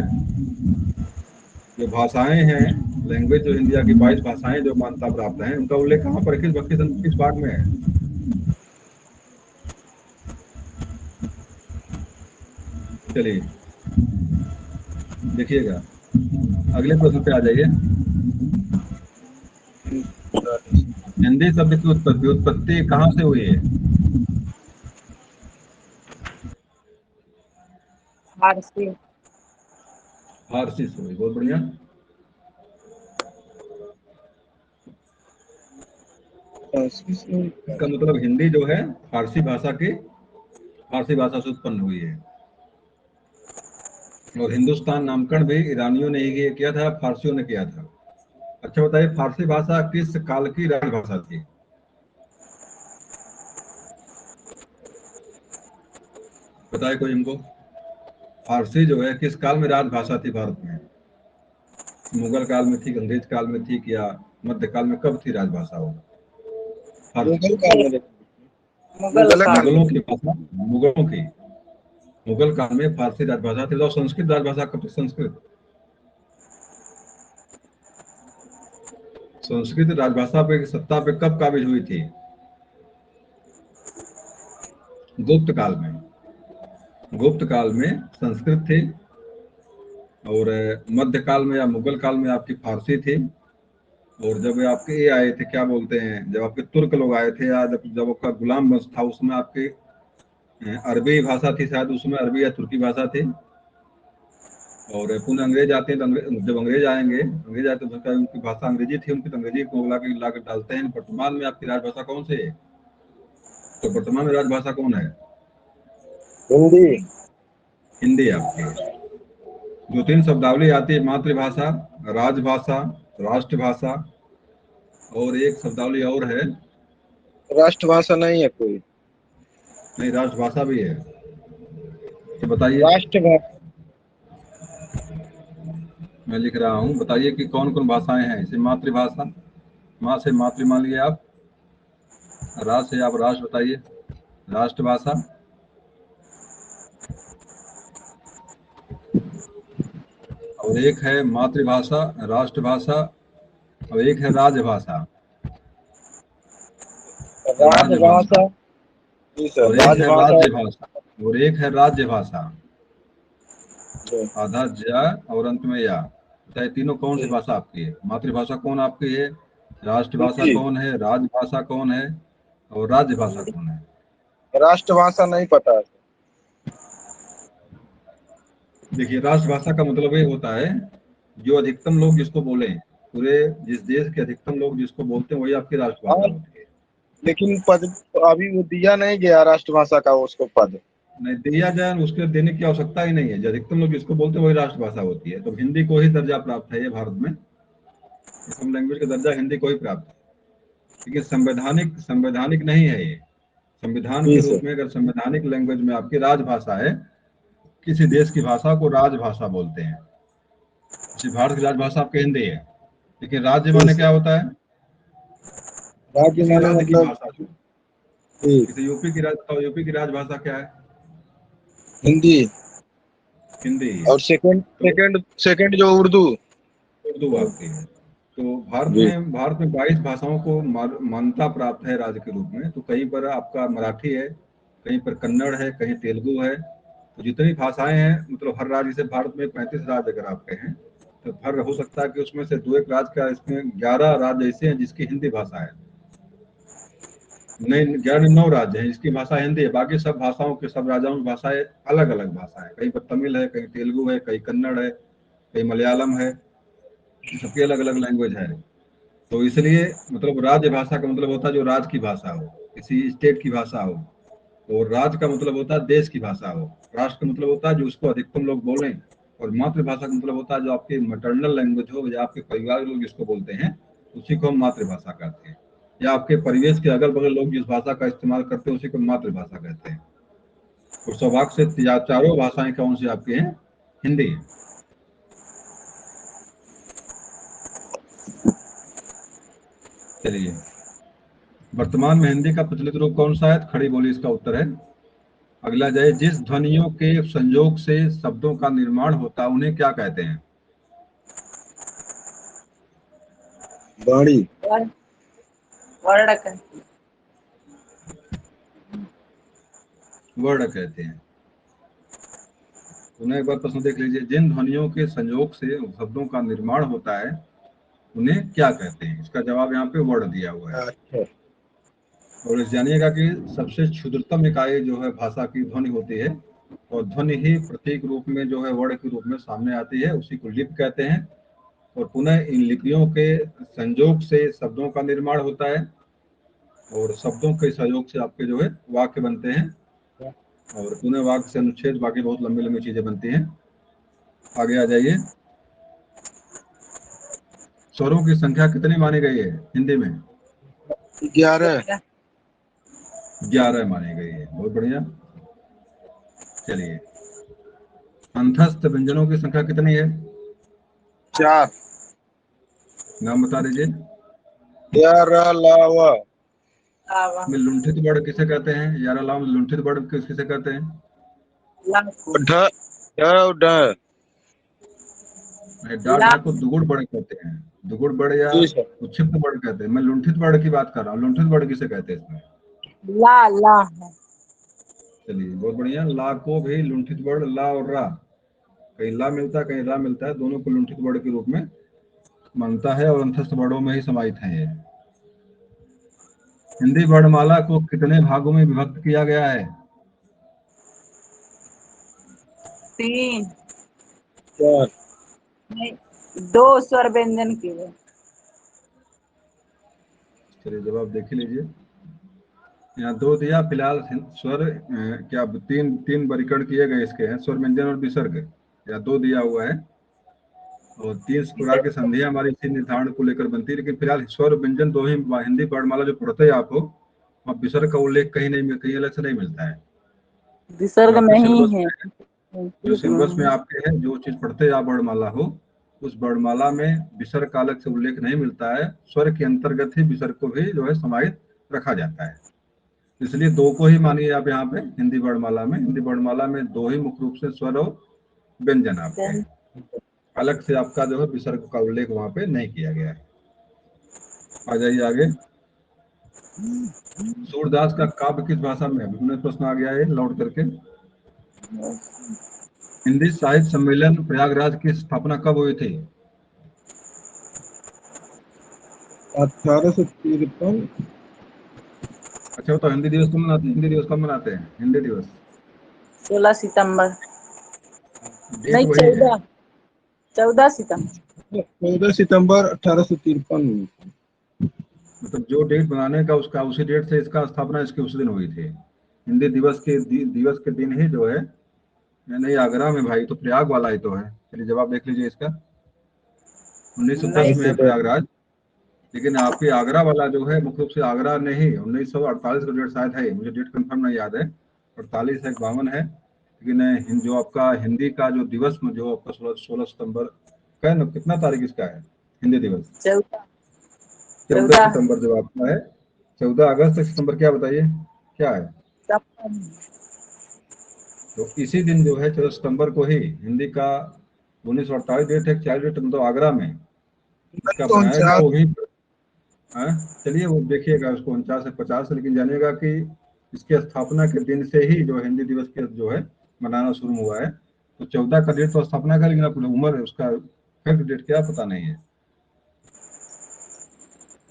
जो भाषाएं हैं, लैंग्वेज जो इंडिया की 22 भाषाएं जो मान्यता प्राप्त हैं, उनका उल्लेख कहाँ पर किस भाग में है? चलिए देखिएगा, अगले प्रश्न पे आ जाइए। हिंदी शब्द की उत्पत्ति कहाँ से हुई है? फारसी। फारसी से, बहुत बढ़िया। इसका मतलब हिंदी जो है फारसी भाषा से उत्पन्न हुई है। और हिंदुस्तान नामकरण भी ईरानियों ने ही किया था, फारसियों ने किया था। अच्छा बताइए, फारसी भाषा किस काल की राजभाषा थी? बताए कोई हमको। फारसी जो है किस काल में राजभाषा थी भारत में? मुगल काल में थी, अंग्रेज काल में थी, या मध्य काल में? कब थी राजभाषा वो फारसी? मुगल काल। मुगलों की भाषा, मुगल काल में फारसी राजभाषा थी। तो संस्कृत राजभाषा कब थी? संस्कृत राजभाषा पे सत्ता पे कब काबिज हुई थी? गुप्त काल में। गुप्त काल में संस्कृत थी, और मध्य काल में या मुगल काल में आपकी फारसी थी। और जब आपके ये आए थे, क्या बोलते हैं, जब आपके तुर्क लोग आए थे, या जब आपका गुलाम वंश था, उसमें आपकी अरबी भाषा थी शायद, उसमें अरबी या तुर्की भाषा थी। और पुनः अंग्रेज आते हैं, तो जब अंग्रेज आए तो उनकी भाषा अंग्रेजी थी, उनकी तो अंग्रेजी को ला के डालते हैं। वर्तमान में आपकी राजभाषा कौन सी है? तो वर्तमान में राजभाषा कौन है? हिंदी आपकी। जो 3 शब्दावली आती है, मातृभाषा, राजभाषा, राष्ट्रभाषा, और एक शब्दावली और है। राष्ट्रभाषा नहीं है कोई। नहीं, राष्ट्रभाषा भी है। तो बताइए, राष्ट्रभाषा मैं लिख रहा हूँ, बताइए कि कौन कौन भाषाएं हैं। इसे मातृभाषा, माँ से मातृ मान लिया आप, राज से आप राष्ट्र बताइए, राष्ट्रभाषा, और एक है मातृभाषा, राष्ट्रभाषा, और एक है राजभाषा। राजभाषा जी सर, और एक है राजभाषा राज्यभाषा, और एक है राज्यभाषा। आधा ज्या और अंत में या। बताइए तीनों कौन सी भाषा आपकी है? मातृभाषा कौन आपकी है, राष्ट्रभाषा हिंदी। कौन है, राजभाषा कौन है, और राज्यभाषा कौन है? राष्ट्रभाषा नहीं पता है। देखिए, राष्ट्रभाषा का मतलब ये होता है जो अधिकतम लोग जिसको बोले, पूरे जिस देश के अधिकतम लोग जिसको बोलते हैं, वही आपकी राष्ट्रभाषा हाँ, होती है। लेकिन पद अभी वो दिया नहीं गया राष्ट्रभाषा का उसको पद। नहीं दिया जाए, उसके देने की आवश्यकता ही नहीं है। जो अधिकतम लोग जिसको बोलते हैं वही राष्ट्रभाषा होती है। तो हिंदी को ही दर्जा प्राप्त है ये भारत में, असम लैंग्वेज का दर्जा हिंदी को ही प्राप्त है। लेकिन संवैधानिक नहीं है ये। संविधान जी के सर। रूप में, अगर संवैधानिक लैंग्वेज में आपकी राजभाषा है, किसी देश की भाषा को राजभाषा बोलते हैं। जैसे भारत की राजभाषा आपकी हिंदी है, लेकिन राज्य माने क्या होता है? राज्य किसी माने राज्य की मतलब भाषा को। जी जैसे यूपी की राजभाषा क्या है? हिंदी। हिंदी है। और सेकंड तो सेकंड सेकंड जो उर्दू। उर्दू आपकी है। तो जी। भारत में 22 भाषाओं को मान्यता प्राप्त है राज्य के रूप में। तो कहीं पर आपका मराठी है, कहीं पर कन्नड़ है, कहीं तेलुगु है। तो जितनी भाषाएं हैं, मतलब हर राज्य से, भारत में 35 राज्य अगर आपके हैं, तो हर हो सकता है कि उसमें से 2-1 राज्य का, इसमें 11 राज्य ऐसे हैं जिसकी हिंदी भाषा है। नहीं, 9 राज्य हैं जिसकी भाषा हिंदी है। बाकी सब भाषाओं के, सब राज्यों की भाषाएं अलग अलग भाषा है। कहीं पर तमिल है, कहीं तेलुगु है, कहीं कन्नड़ है, कहीं मलयालम है। सबकी अलग अलग लैंग्वेज है। तो इसलिए मतलब राज्य भाषा का मतलब होता है जो राज्य की भाषा हो, किसी स्टेट की भाषा हो। और राज्य का मतलब होता है देश की भाषा हो। राष्ट्र का मतलब होता है जो उसको अधिकतम लोग बोलें। और मातृभाषा का मतलब होता है जो आपकी मैटरनल लैंग्वेज हो, या आपके परिवार के लोग जिसको बोलते हैं, उसी को हम मातृभाषा कहते हैं। या आपके परिवेश के अगल बगल लोग जिस भाषा का इस्तेमाल करते हैं, उसी को मातृभाषा कहते हैं। और सौभाग्य से चारों भाषाएं कौन सी आपकी हैं? हिंदी। चलिए, वर्तमान में हिंदी का प्रचलित रूप कौन सा है? खड़ी बोली इसका उत्तर है। अगला जाए, जिस ध्वनियों के संयोग से शब्दों का निर्माण होता है उन्हें क्या कहते हैं? वाणी। वर्ण कहते हैं। वर्ण कहते हैं। उन्हें एक बार प्रश्न देख लीजिए, जिन ध्वनियों के संयोग से शब्दों का निर्माण होता है उन्हें क्या कहते हैं? इसका जवाब यहाँ पे वर्ण दिया हुआ है। अच्छा। और इस जानिएगा कि सबसे क्षुद्रतम इकाई जो है भाषा की ध्वनि होती है, और ध्वनि ही प्रतीक रूप में जो है वर्ण के रूप में सामने आती है, उसी को लिपि कहते हैं। और पुनः इन लिपियों के संयोग से शब्दों का निर्माण होता है, और शब्दों के सहयोग से आपके जो है वाक्य बनते हैं, और पुनः वाक्य से अनुच्छेद, बाकी बहुत लंबी लंबी चीजें बनती हैं। आगे आ जाइए। स्वरों की संख्या कितनी मानी गई है हिंदी में? 11। 11 मानी गई है, बहुत बढ़िया। चलिए, अंतस्थ व्यंजनों की संख्या कितनी है? 4। नाम बता दीजिए। लावा। लावा, में लुंठित वर्ण किसे कहते हैं? यारा लाम लुंठित वर्ण किसे कहते हैं? लाखू, ढ ढ ढ। डाटा को दुगुड़ वर्ण कहते हैं, दुगुड़ वर्ण या जी सर। उच्छिष्ट वर्ण कहते हैं। मैं लुंठित वर्ण की बात कर रहा हूँ। लुंठित वर्ण किसे कहते हैं इसमें? ला है। चलिए, बहुत बढ़िया। ला को भी लुंठित वर्ण ला और रा, कहीं ला मिलता है कहीं रा मिलता है, दोनों को लुंठित वर्ण के रूप में मानता है, और अंतस्थ वर्णों में ही समाहित है ये। हिंदी वर्णमाला को कितने भागों में विभक्त किया गया है? 3, 4। नहीं 2 स्वर व्यंजन के लिए। चलिए, जवाब देख लीजिए। यहाँ 2 दिया फिलहाल। स्वर क्या तीन वर्गीकरण किए गए इसके हैं, स्वर व्यंजन और विसर्ग, या 2 दिया हुआ है। और 3 प्रकार की संधियां हमारी इसी निर्धारण को लेकर बनती है, लेकिन फिलहाल स्वर व्यंजन 2 ही हिंदी वर्णमाला जो पढ़ते हैं आप हो, वहाँ विसर्ग का उल्लेख कहीं अलग से नहीं मिलता है। विसर्ग आपके नहीं सिलेबस है। में, जो सिलेबस में आपके है, जो चीज पढ़ते हैं आप वर्णमाला हो, उस वर्णमाला में विसर्ग का अलग से उल्लेख नहीं मिलता है। स्वर के अंतर्गत ही विसर्ग को भी जो है समाहित रखा जाता है, इसलिए 2 को ही मानिए आप यहाँ पे हिंदी वर्णमाला में। हिंदी वर्णमाला में 2 ही मुख्य रूप से स्वर और व्यंजन आपके हैं, अलग से आपका जो है विसर्ग का उल्लेख वहां पे नहीं किया गया है। आ जाइए आगे। सूरदास का काव्य किस भाषा में है? हमने प्रश्न आ गया है लौट करके। हिंदी साहित्य सम्मेलन प्रयागराज की स्थापना कब हुई थी? 1853। अच्छा, तो हिंदी दिवस कब मनाते हैं? हिंदी दिवस कब मनाते हैं? हिंदी दिवस 16 सितंबर, डेट नहीं वही है। 14 सितंबर। 14 सितंबर 1853। मतलब जो डेट बनाने का उसका उसी डेट से इसका स्थापना इसके उसी दिन हुई थी। हिंदी दिवस के दिन ही जो है, नहीं आगरा में भाई, तो प्रयाग वाला ही तो है। चलिए, जवाब देख लीजिए इसका। 1910 में है प्रयागराज, लेकिन आपके आगरा वाला जो है मुख्य रूप से आगरा नहीं, 1948 का डेट शायद है, मुझे डेट कंफर्म नहीं याद है, 48 है 52 है। लेकिन जो आपका हिंदी का जो दिवस में जो आपका 16 सितंबर का है ना, कितना तारीख इसका है हिंदी दिवस? 14 सितंबर जो आपका है। 14 अगस्त सितंबर, क्या बताइए क्या है? तो इसी दिन जो है 14 सितंबर को ही हिंदी का 1948 डेट है, 40 डेट, मतलब आगरा में इसका बनाया गया वो भी। चलिए, वो देखिएगा उसको 49 से 50, लेकिन जानिएगा कि इसके स्थापना के दिन से ही जो हिंदी दिवस के जो है मनाना शुरू हुआ है। तो 14 का डेट तो स्थापना का, लेकिन अपनी उम्र उसका फिक्स डेट क्या पता नहीं है।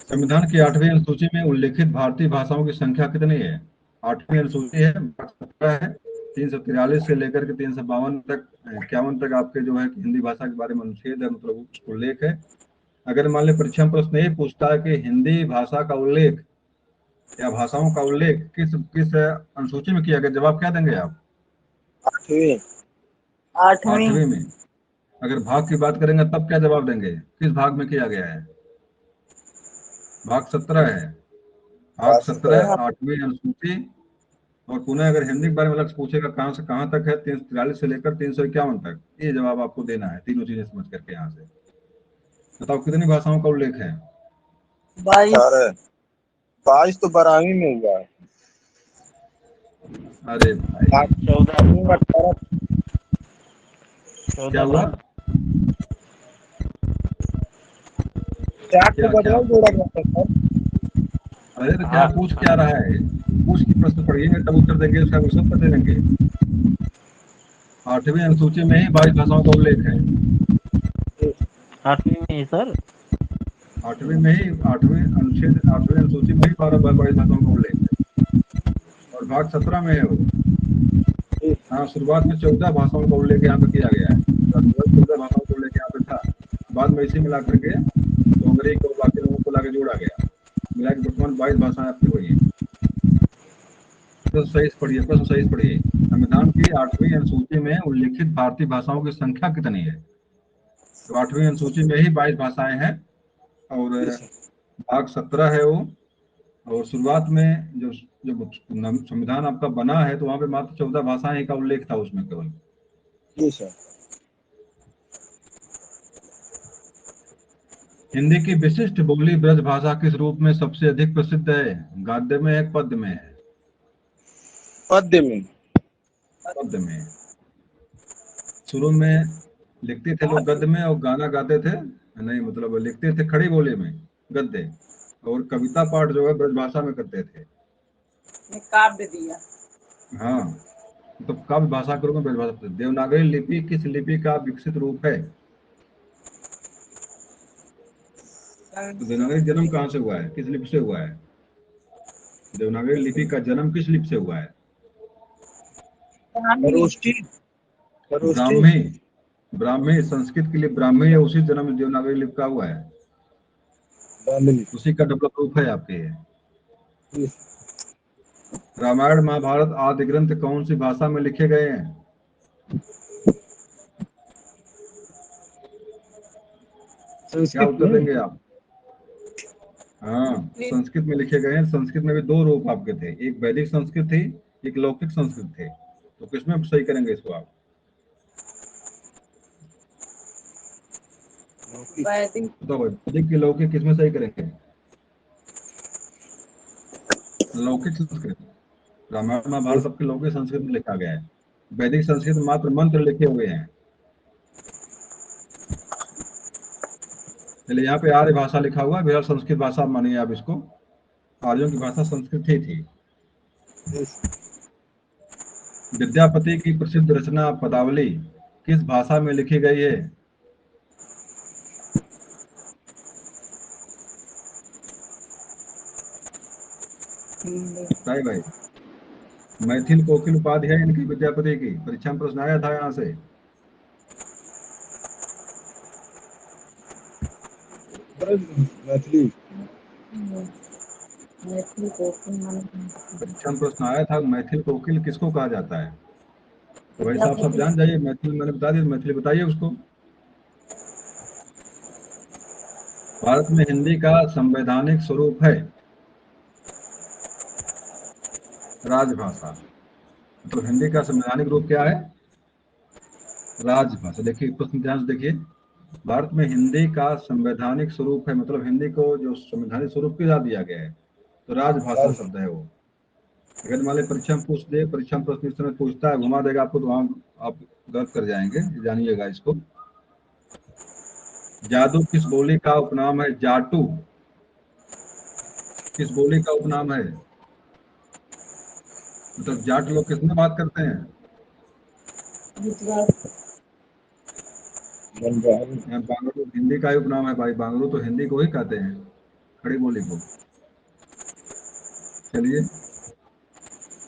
संविधान की 8वीं अनुसूची में उल्लेखित भारतीय भाषाओं की संख्या कितनी है? 8वीं अनुसूची है, 17 है। 343 से लेकर के 352 तक 51 तक आपके जो है हिंदी भाषा के बारे में अनुच्छेद है, मतलब उल्लेख है। अगर मान ली परीक्षा में प्रश्न ये पूछता है कि हिंदी भाषा का उल्लेख या भाषाओं का उल्लेख किस किस अनुसूची में किया गया, जवाब क्या देंगे आप? 8वीं में। अगर भाग की बात करेंगे तब क्या जवाब देंगे? किस भाग में किया गया है? भाग 17 है। भाग 17 8वीं अनुसूची। और पुनः अगर हिंदी के बारे में अलग से पूछेगा कहाँ से कहाँ तक है, 343 से लेकर 351 तक, ये जवाब आपको देना है तीनों चीजें समझ करके। यहाँ से बताओ कितनी भाषाओं का उल्लेख है? 22 तो 12वीं में हुआ है। अरे भाई, 14 क्या हुआ? क्या बदलाव जोड़ा गया था सर? अरे तो क्या पूछ क्या रहा है? पूछ की प्रश्न पढ़िएगा तब उत्तर देंगे, उसका क्वेश्चन कर देंगे। 8वीं अनुसूची में ही 22 भाषाओं का उल्लेख है। 8वीं में ही सर? 8वीं में ही 8वीं अनुसूची में ही 22 भाषाओं का उल्लेख है, और भाग 17 में है वो। हाँ, शुरुआत में 14 भाषाओं का उल्लेख यहाँ पे किया गया है। 14 भाषाओं का उल्लेख यहाँ पे था, बाद में इसी मिला करके डोगरी को बाकी लोगों को लाके जोड़ा गया, मिला के वर्तमान 22 भाषाएं आपकी हुई हैं। प्रश्न सही पढ़िए, प्रश्न सही पढ़िए। संविधान की 8वीं अनुसूची में उल्लेखित भारतीय भाषाओं की संख्या कितनी है? तो 8वीं अनुसूची में ही 22 भाषाएं हैं और भाग 17 है वो। और शुरुआत में जो जब संविधान आपका बना है तो वहां पे मात्र 14 भाषाएं का उल्लेख था उसमें केवल। जी सर। हिंदी की विशिष्ट बोली ब्रज भाषा किस रूप में सबसे अधिक प्रसिद्ध है? गद्य में है, पद्य में है? पद्य में। पद्य में। शुरू में लिखते थे लोग गद्य में और गाना गाते थे, नहीं मतलब लिखते थे खड़ी बोली में गद्य, और कविता पाठ जो है ब्रज भाषा में करते थे। काव्य दिया। हाँ, तो काव्य भाषा के रूप में ब्रज भाषा। देवनागरी लिपि किस लिपि का विकसित रूप है? तो देवनागरी जन्म कहाँ से हुआ है, किस लिपि से हुआ है? देवनागरी लिपि का जन्म किस लिपि से हुआ है? खरोष्ठी। ब्राह्मी। ब्राह्मी, संस्कृत के लिए ब्राह्मी है, उसी जन्म देवनागरी लिपि का हुआ है, उसी का डेवलप रूप है आपके ये। रामायण महाभारत आदि ग्रंथ कौन सी भाषा में लिखे गए हैं? क्या उत्तर देंगे आप? हाँ, संस्कृत में लिखे गए हैं। संस्कृत में भी 2 रूप आपके थे, एक वैदिक संस्कृत थी, एक लौकिक संस्कृत थे। तो किसमें सही करेंगे इसको आप? तो वैदिक की लौकिक किसमें सही करेंगे? लौकिक संस्कृत। रामायण महाभारत सबके लौकिक संस्कृत में लिखा गया है, वैदिक संस्कृत में मात्र मंत्र लिखे हुए हैं। चलिए, यहाँ पे आर्य भाषा लिखा हुआ है, बिहार संस्कृत भाषा मानिए आप इसको। आर्यों की भाषा संस्कृत ही थी। विद्यापति की प्रसिद्ध रचना पदावली किस भाषा में लिखी गई है? भाई मैथिल कोकिल उपाधि है इनकी, विद्यापति की। परीक्षा में प्रश्न आया था यहाँ से। मैथिली। परीक्षा में प्रश्न आया था, मैथिल कोकिल किसको कहा जाता है? तो भाई साहब सब जान जाइए, मैथिल मैंने बता दिया, मैथिली बताइए उसको। भारत में हिंदी का संवैधानिक स्वरूप है राजभाषा। तो हिंदी का संवैधानिक रूप क्या है? राजभाषा। देखिए प्रश्न ध्यान से देखिए, भारत में हिंदी का संवैधानिक स्वरूप है, मतलब हिंदी को जो संवैधानिक स्वरूप किया दिया गया है, तो राजभाषा शब्द है वो। अगर मान लीजिए परीक्षा में पूछ दे, परीक्षा में प्रश्न इस समय पूछता है, घुमा देगा आपको, तो वहां आप गलत कर जाएंगे, जानिएगा इसको। जादू किस बोली का उपनाम है? जाटू किस बोली का उपनाम है? मतलब जाट लोग किसमें बात करते हैं? बांगड़ू हिंदी का ही उपनाम है भाई, बांगड़ू तो हिंदी को ही कहते हैं, खड़ी बोली को। चलिए,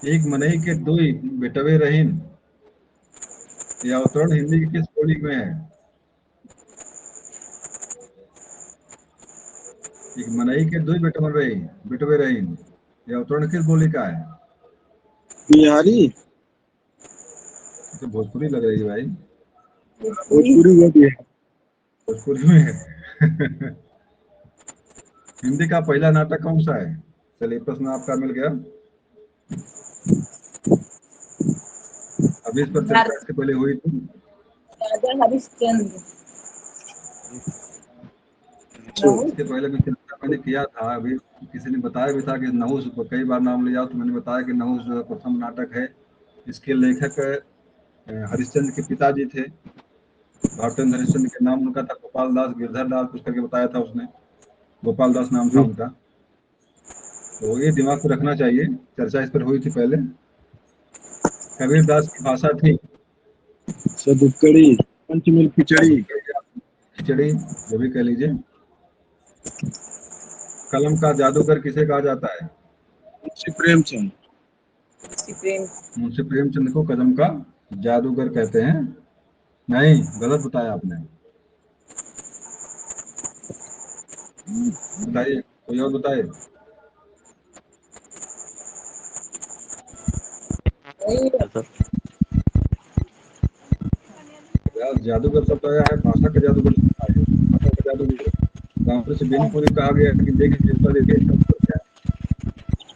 एक मनई के दुई बेटवे रहीन, यह अवतरण हिंदी की किस बोली में है? एक मनई के दुई बेटवे रहीन, यह अवतरण किस बोली का है? बिहारी। तो भोजपुरी लग रही है भाई। भोजपुरी में है। हिंदी का पहला नाटक कौन सा है? चलिए प्रश्न आपका मिल गया। अभी इस पर चर्चा इससे पहले हुई थी। राजा हरिश्चंद्र। इसके पहले भी चर्चा मैंने किया था, अभी किसी ने बताया भी था कि नहुस, कई बार नाम लिया तो मैंने बताया कि नहुस जो है प्रथम नाटक है। इसके लेखक हरिश्चंद्र के पिताजी थे, भारतेंद्र हरिश्चंद्र के नाम उनका था गोपाल दास, गिरधर दास कुछ करके बताया था उसने, गोपाल दास नाम था उनका। तो ये दिमाग में रखना चाहिए, चर्चा इस पर हुई थी पहले। कबीर दास की भाषा थी सदुक्कड़ी, पंचमिल खिचड़ी। खिचड़ी जो भी कह लीजिए। कलम का जादूगर किसे कहा जाता है? मुंशी प्रेमचंद। मुंशी प्रेमचंद को कलम का जादूगर कहते हैं? नहीं, गलत बताया आपने। बताइए, कोई और बताए। सर यार जादूगर शब्द आया है, भाषा का जादूगर शब्द आया है। भाषा का जादूगर रामपुर से बेनीपुरी कहा गया है कि देखिए इसका देखिए इसका उत्तर क्या है।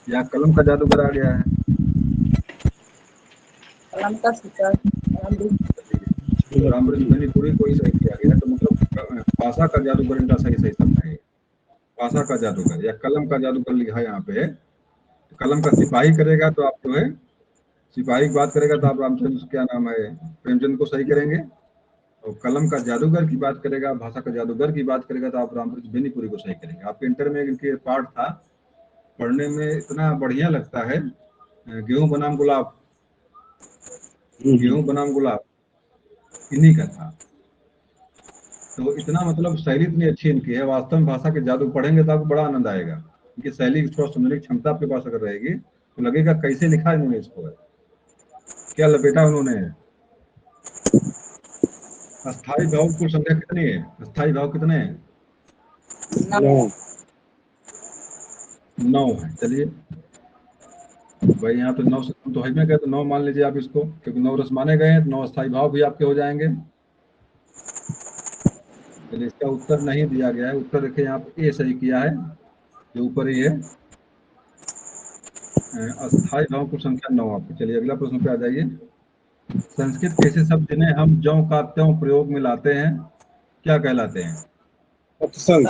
यहाँ कलम का जादूगर आ गया है। कलम का शिकार तो रामपुर से बेनीपुरी को ही सही किया गया है, तो मतलब भाषा का जादूगर इनका सही सही शब्द है। भाषा का जादूगर या कलम का जादूगर लिखा है यहाँ पे। तो कलम का सिपाही करेगा तो आप जो है सिपाही की बात करेगा तो आप रामचंद्र क्या नाम है प्रेमचंद को सही करेंगे। और कलम का जादूगर की बात करेगा, भाषा का जादूगर की बात करेगा तो आप रामपुर बेनीपुरी को सही करेंगे। आपके इंटर में इनके पाठ था, पढ़ने में इतना बढ़िया लगता है। गेहूं बनाम गुलाब, गेहूं बनाम गुलाब इन्हीं का था। तो इतना मतलब शैली इतनी अच्छी इनकी है, वास्तव में भाषा के जादू पढ़ेंगे तो आपको बड़ा आनंद आएगा। इनकी शैली थोड़ा समझने की क्षमता आपके पास अगर रहेगी तो लगेगा कैसे लिखा है इन्होंने इसको, क्या लपेटा उन्होंने। अस्थाई भाव की संख्या कितनी है? अस्थाई भाव कितने हैं? 9 है। चलिए भाई, यहाँ पे 9 से कम तो है में गए तो 9 मान लीजिए आप इसको, क्योंकि 9 रस माने गए हैं तो 9 अस्थाई भाव भी आपके हो जाएंगे। चलिए इसका उत्तर नहीं दिया गया है। उत्तर देखिए यहाँ पे ए सही किया है, जो ऊपर ही है। अस्थाई भाव की संख्या 9 आपकी। चलिए अगला प्रश्न पे आ जाइए। संस्कृत के ऐसे शब्द जिन्हें हम ज्यों का त्यों प्रयोग में लाते हैं क्या कहलाते हैं? तत्सम।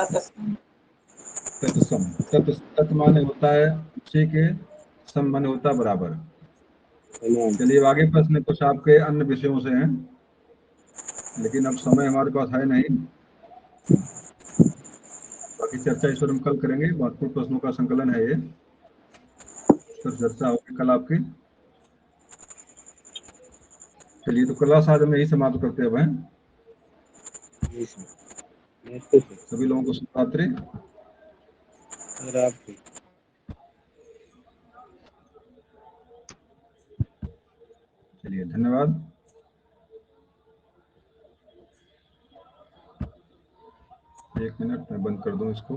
तत् माने होता है उसी के, सम माने होता है बराबर। चलिए अब आगे प्रश्न कुछ आपके अन्य विषयों से हैं, लेकिन अब समय हमारे पास है नहीं। बाकी चर्चा इस पर हम कल करेंगे। महत्वपूर्ण प्रश्नों का संकलन है ये, इस पर चर्चा होगी कल आपकी। चलिए तो क्लास आज हम यही समाप्त करते हैं। अब हैं सभी लोगों को शुभ रात्रि। चलिए धन्यवाद। एक मिनट मैं बंद कर दूं इसको।